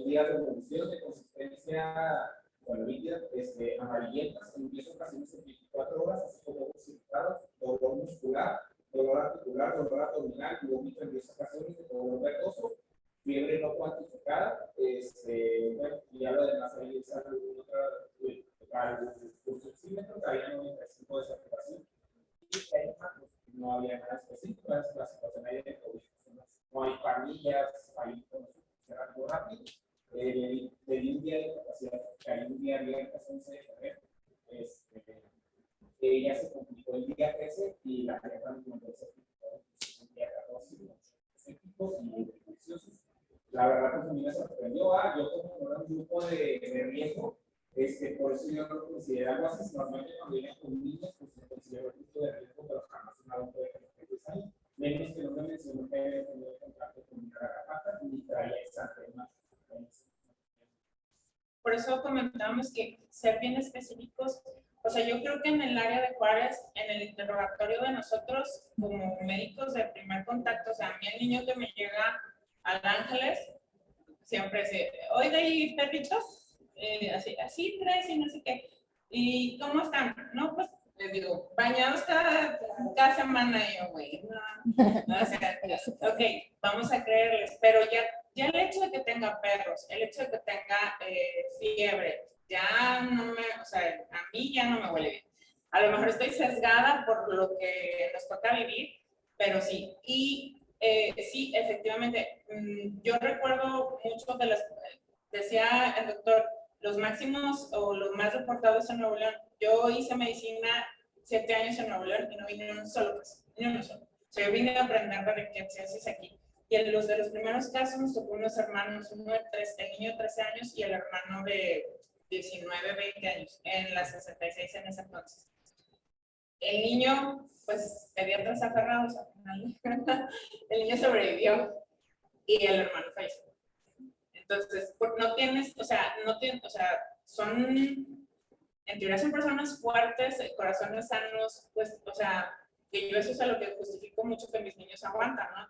días de evolución de consistencia líquida, amarillentas, en 10 ocasiones en 24 horas, así como resultados, dolor muscular, dolor articular, dolor abdominal, vómito en 10 ocasiones, dolor verdoso, fiebre no cuantificada, bueno, y ya lo demás ahí es alguna otra, al pulsoxímetro, que había 95 de saturación, y ahí no había nada específico, es la situación ahí de COVID, no hay parrillas, hay algo rápido, le di un día de capacidad, que hay un día abierto, 11 de febrero, ella se complicó el día 13 y la jefa me mandó el certificado el día 14, escépticos y deliciosos. La verdad, pues a mí me sorprendió. Yo como no era un grupo de riesgo, por eso yo no lo consideré algo así. Normalmente cuando vienen con niños, pues se considera un grupo de riesgo, pero jamás un adulto de 36 años. Menos que no me mencionó que había tenido contacto con una garrapata ni traía exantema. Por eso comentábamos que ser bien específicos. O sea, yo creo que en el área de Juárez, en el interrogatorio de nosotros, como médicos de primer contacto, o sea, a mí el niño que me llega al Ángeles, siempre dice, oiga, ¿y perritos? Así 3 y no sé qué. ¿Y cómo están? No, pues, les digo, bañados cada semana. Y yo, güey, no, o sea, ok, vamos a creerles, pero ya el hecho de que tenga perros, el hecho de que tenga fiebre, ya no o sea, a mí ya no me huele bien. A lo mejor estoy sesgada por lo que nos toca vivir, pero sí. Y sí, efectivamente, yo recuerdo mucho de decía el doctor, los máximos o los más reportados en Nuevo León. Yo hice medicina 7 años en Nuevo León y no vine en un solo caso, ni uno solo. O sea, yo vine a aprender de riquezas aquí. Y en los primeros casos nos tocó unos hermanos, el niño de 13 años y el hermano de 19, 20 años, en las 66 en ese entonces. El niño, pues, pediatras aferrados al final. El niño sobrevivió y el hermano falleció. Entonces, no tienes, o sea, son, en teoría son personas fuertes, corazones sanos, pues, o sea, que yo eso es a lo que justifico mucho que mis niños aguantan, ¿no?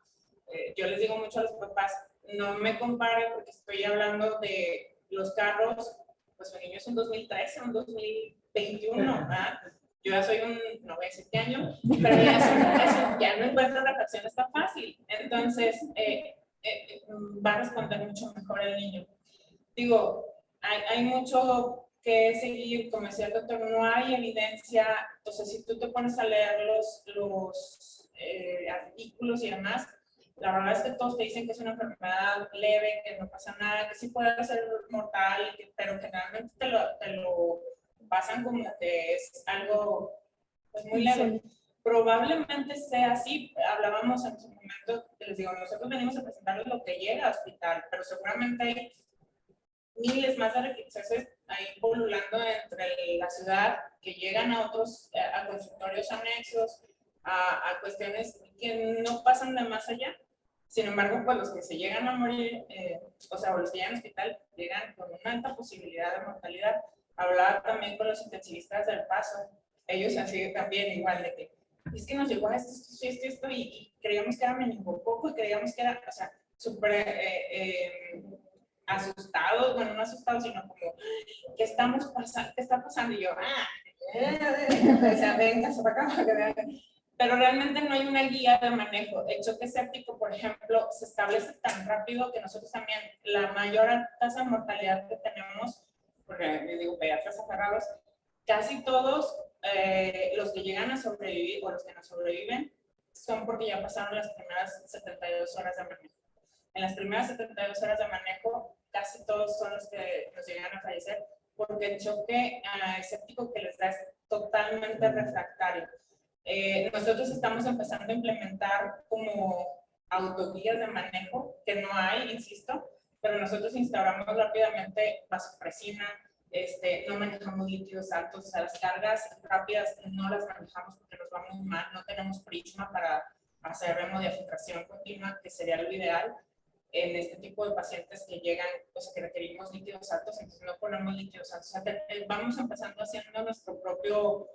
Yo les digo mucho a los papás, no me comparen porque estoy hablando de los carros, pues mi niño es un 2013, un 2021, ¿verdad? Yo ya soy no voy a decir qué año, pero ya no encuentro refacciones tan fácil. Entonces, va a responder mucho mejor el niño. Digo, hay mucho que seguir, como decía el doctor, no hay evidencia. Entonces, si tú te pones a leer los artículos y demás, la verdad es que todos te dicen que es una enfermedad leve, que no pasa nada, que sí puede ser mortal, pero generalmente te lo pasan como que es algo pues, muy leve. Probablemente sea así. Hablábamos en su momento, les digo, nosotros venimos a presentarles lo que llega al hospital, pero seguramente hay miles más de reticencias ahí polulando entre la ciudad que llegan a otros, a consultorios anexos, a cuestiones que no pasan de más allá. Sin embargo, pues los que se llegan a morir, o sea, los que llegan al hospital, llegan con una alta posibilidad de mortalidad. Hablaba también con los intensivistas del Paso. Ellos así también igual de que, es que nos llegó a esto, y creíamos que era meningococo y creíamos que era, o sea, súper asustados, bueno, no asustados, sino como, ¿qué estamos pasando? ¿Qué está pasando? Y yo, o sea, venga, se va acá. Pero realmente no hay una guía de manejo. El choque séptico, por ejemplo, se establece tan rápido que nosotros también, la mayor tasa de mortalidad que tenemos, porque les digo, pediatras aferrados, casi todos los que llegan a sobrevivir o los que no sobreviven son porque ya pasaron las primeras 72 horas de manejo. En las primeras 72 horas de manejo, casi todos son los que nos llegan a fallecer porque el choque séptico que les da es totalmente refractario. Nosotros estamos empezando a implementar como autoguías de manejo, que no hay, insisto, pero nosotros instauramos rápidamente vasopresina, no manejamos líquidos altos, o sea, las cargas rápidas no las manejamos porque nos va muy mal, no tenemos prisma para hacer hemodiafiltración continua, que sería lo ideal en este tipo de pacientes que llegan, o sea, que requerimos líquidos altos, entonces no ponemos líquidos altos. O sea, vamos empezando haciendo nuestro propio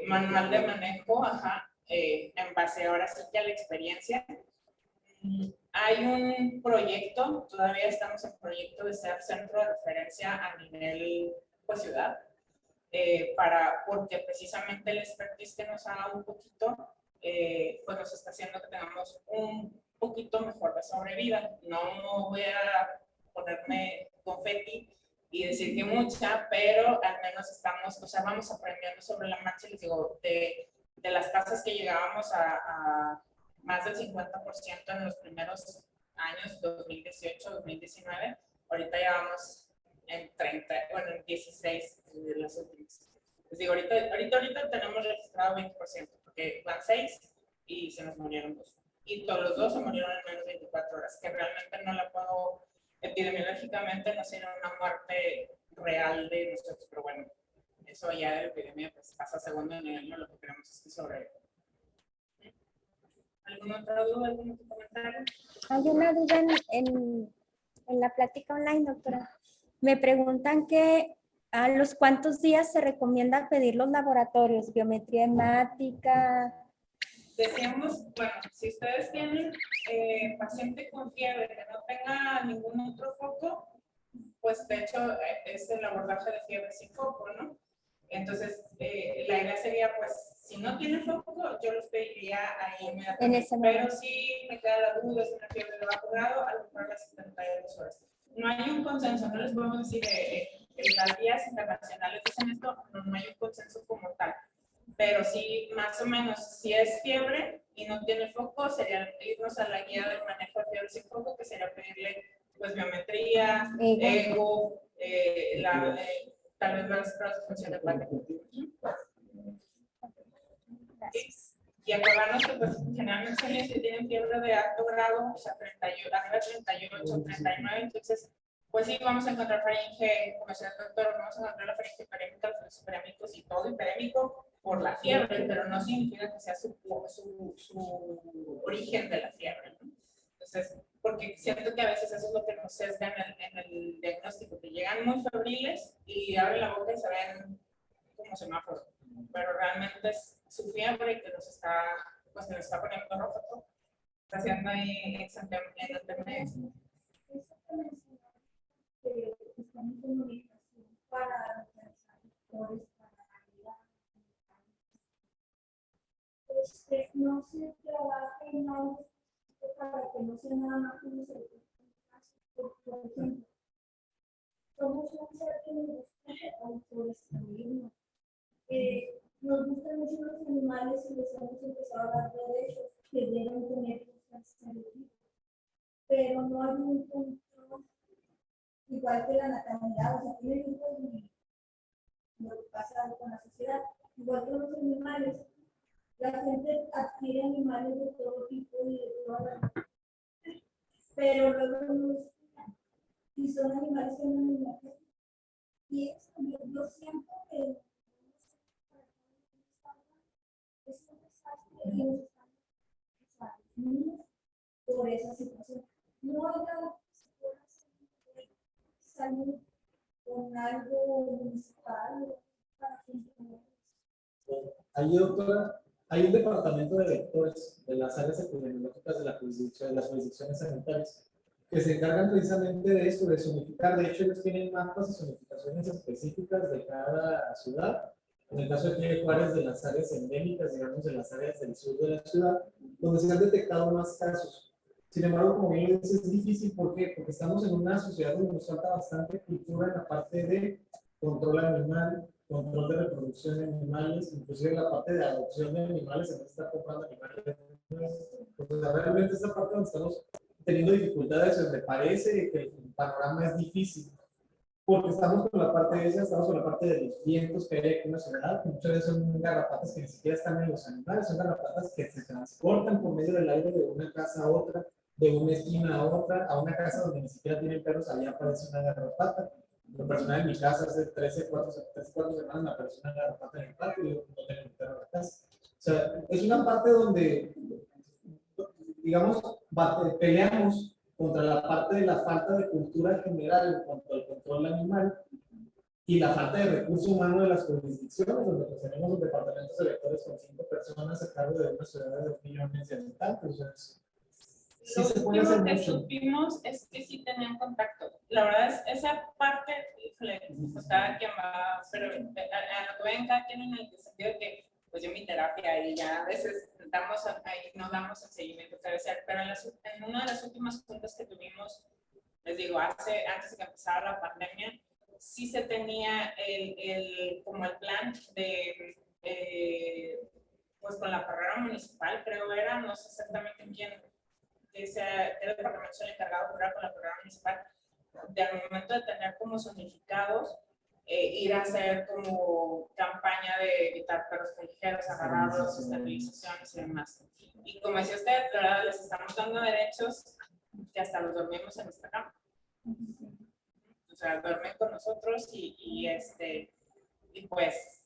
manual de manejo, en base ahora sí que a la experiencia. Hay un proyecto, todavía estamos en proyecto de ser centro de referencia a nivel pues, ciudad, porque precisamente el expertise que nos haga un poquito, pues nos está haciendo que tengamos un poquito mejor de sobrevida. No voy a ponerme confeti y decir que mucha, pero al menos estamos, o sea, vamos aprendiendo sobre la marcha. Les digo, de las tasas que llegábamos a más del 50% en los primeros años, 2018, 2019, ahorita ya vamos en 30, bueno, en 16 de las últimas. Les digo, ahorita tenemos registrado 20%, porque van 6 y se nos murieron 2. Y todos los 2 se murieron en menos de 24 horas, que realmente no la puedo, epidemiológicamente no sería una muerte real de nosotros, pero bueno, eso ya de la epidemia pues, pasa a segundo nivel, no lo que queremos es que sobreviva. ¿Alguna otra duda, algún otro comentario? Hay una duda en la plática online, doctora. Me preguntan que a los cuántos días se recomienda pedir los laboratorios, biometría hemática. Decíamos, bueno, si ustedes tienen paciente con fiebre que no tenga ningún otro foco, pues de hecho es el abordaje de fiebre sin foco, ¿no? Entonces, la idea sería, pues, si no tiene foco, yo los pediría ahí inmediatamente. Pero si me queda la duda, es una fiebre de bajo grado, a lo mejor a las 72 horas. No hay un consenso, no les podemos decir que las guías internacionales dicen esto, no hay un consenso como tal. Pero sí, más o menos, si es fiebre y no tiene foco, sería irnos a la guía del manejo de fiebre sin foco, que sería pedirle, pues, biometría, ego, tal vez más transfusión de placa. Y acordarnos que pues, generalmente son niños que tienen fiebre de alto grado, o sea, 38, arriba de 38, 39, entonces, pues sí, vamos a encontrar faringe, como decía el doctor, vamos a encontrar la faringe hiperémica, los hiperémicos y todo hiperémico por la fiebre, pero no significa que sea su origen de la fiebre, ¿no? Entonces, porque siento que a veces eso es lo que nos sesga en el diagnóstico, que llegan muy febriles y abren la boca y se ven como semáforos, pero realmente es su fiebre que nos está, pues, que nos está poniendo rojo, ¿no? Está haciendo ahí exactamente en el TMS. Estamos en comunicación para alcanzar mejores para la vida. no sé nada más cómo se ve. Por ejemplo, somos un ser que nos gusta autodestruirnos. Nos gustan mucho los animales y les hemos empezado a dar derechos que deben tener nuestras seres. Pero no hay un control igual que la natalidad, o sea, tienen hijos y lo que pasa con la sociedad, igual que los animales. La gente adquiere animales de todo tipo y de todas las... Pero luego no, y son animales que no nos matan. Y eso, yo siento que es un desastre y nos están niños por esa situación. No hay nada que se pueda hacer salud con algo municipal para que Ahí, doctora, hay un departamento de vectores de las áreas epidemiológicas de las jurisdicciones sanitarias que se encargan precisamente de esto, de zonificar. De hecho, ellos tienen mapas y zonificaciones específicas de cada ciudad. En el caso de aquí de Juárez, de las áreas endémicas, digamos, de las áreas del sur de la ciudad, donde se han detectado más casos. Sin embargo, como bien dices, es difícil. ¿Por qué? Porque estamos en una sociedad donde nos falta bastante cultura en la parte de control animal, control de reproducción de animales, inclusive la parte de adopción de animales, en vez de estar comprando animales. Entonces, realmente esta parte donde estamos teniendo dificultades, donde parece que el panorama es difícil, porque estamos con la parte de esa, estamos con la parte de los vientos que hay aquí en la ciudad, que muchas veces son garrapatas que ni siquiera están en los animales, son garrapatas que se transportan por medio del aire de una casa a otra, de una esquina a otra, a una casa donde ni siquiera tienen perros, allá aparece una garrapata. Lo personal en mi casa hace 4 semanas me apareció una garrapata en el patio y yo no tengo un perro en la casa. O sea, es una parte donde, digamos, peleamos contra la parte de la falta de cultura general en cuanto al control animal y la falta de recurso humano de las jurisdicciones, donde pues, tenemos los departamentos electores con 5 personas a cargo de una ciudad de 2 millones de habitantes. O sea, sí se puede hacer Lo que mucho. supimos es que sí tenían contacto. La verdad es esa parte, pues cada quien va, pero a lo que ven cada quien en el sentido de que pues yo mi terapia y ya a veces ahí nos damos el seguimiento que debe ser, pero en una de las últimas juntas que tuvimos, les digo, antes de que empezara la pandemia, sí se tenía como el plan de, pues con la carrera municipal, creo era, no sé exactamente quién, que el departamento es el encargado de con la programa municipal, de al momento de tener como zonificados, ir a hacer como campaña de evitar perros callejeros, agarrarlos, esterilizaciones y demás. Y como decía usted, ¿verdad? Les estamos dando derechos que hasta los dormimos en nuestra cama. O sea, duermen con nosotros y pues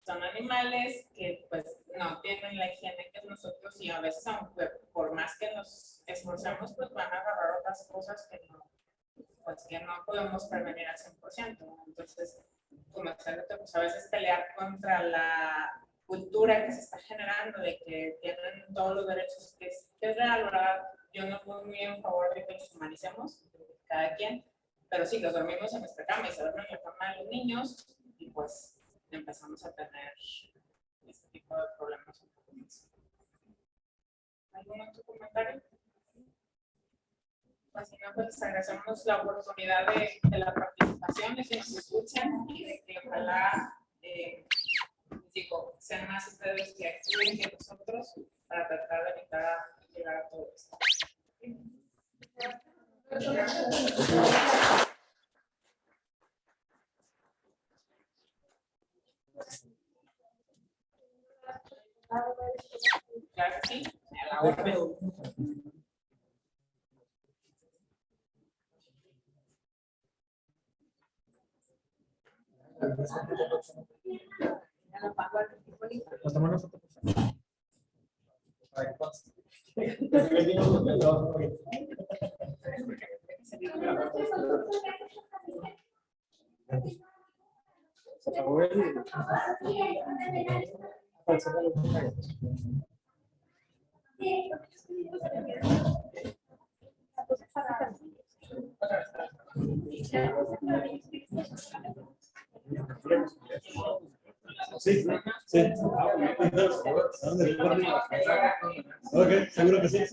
son animales que pues no tienen la higiene que nosotros y a veces aunque por más que nos esforcemos pues van a agarrar otras cosas que no podemos prevenir al 100%. Entonces, como pues a veces pelear contra la cultura que se está generando de que tienen todos los derechos, que es real, ¿verdad? Yo no estoy muy en favor de que los humanicemos, cada quien, pero sí, los dormimos en nuestra cama y se duermen en la cama de los niños y pues empezamos a tener este tipo de problemas un poco más. ¿Algún otro comentario? Así no, pues les agradecemos la oportunidad de la participación, de que nos escuchen y de que ojalá, sean más ustedes que actúen que nosotros para tratar de evitar llegar a todo esto. Claro que sí, a la orden. Sí, sí. Ok, seguro que sí.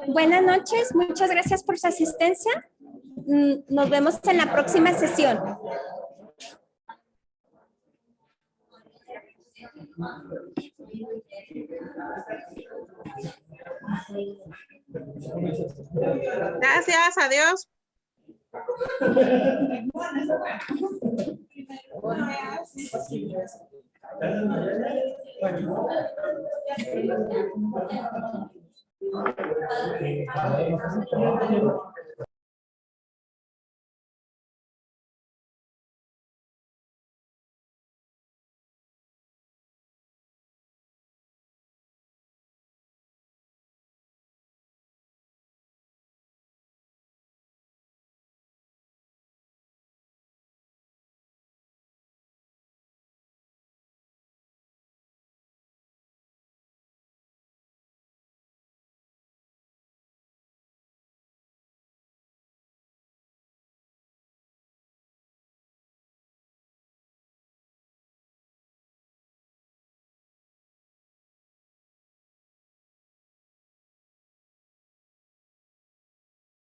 Buenas noches, muchas gracias por su asistencia. Nos vemos en la próxima sesión. Gracias, adiós. Bueno.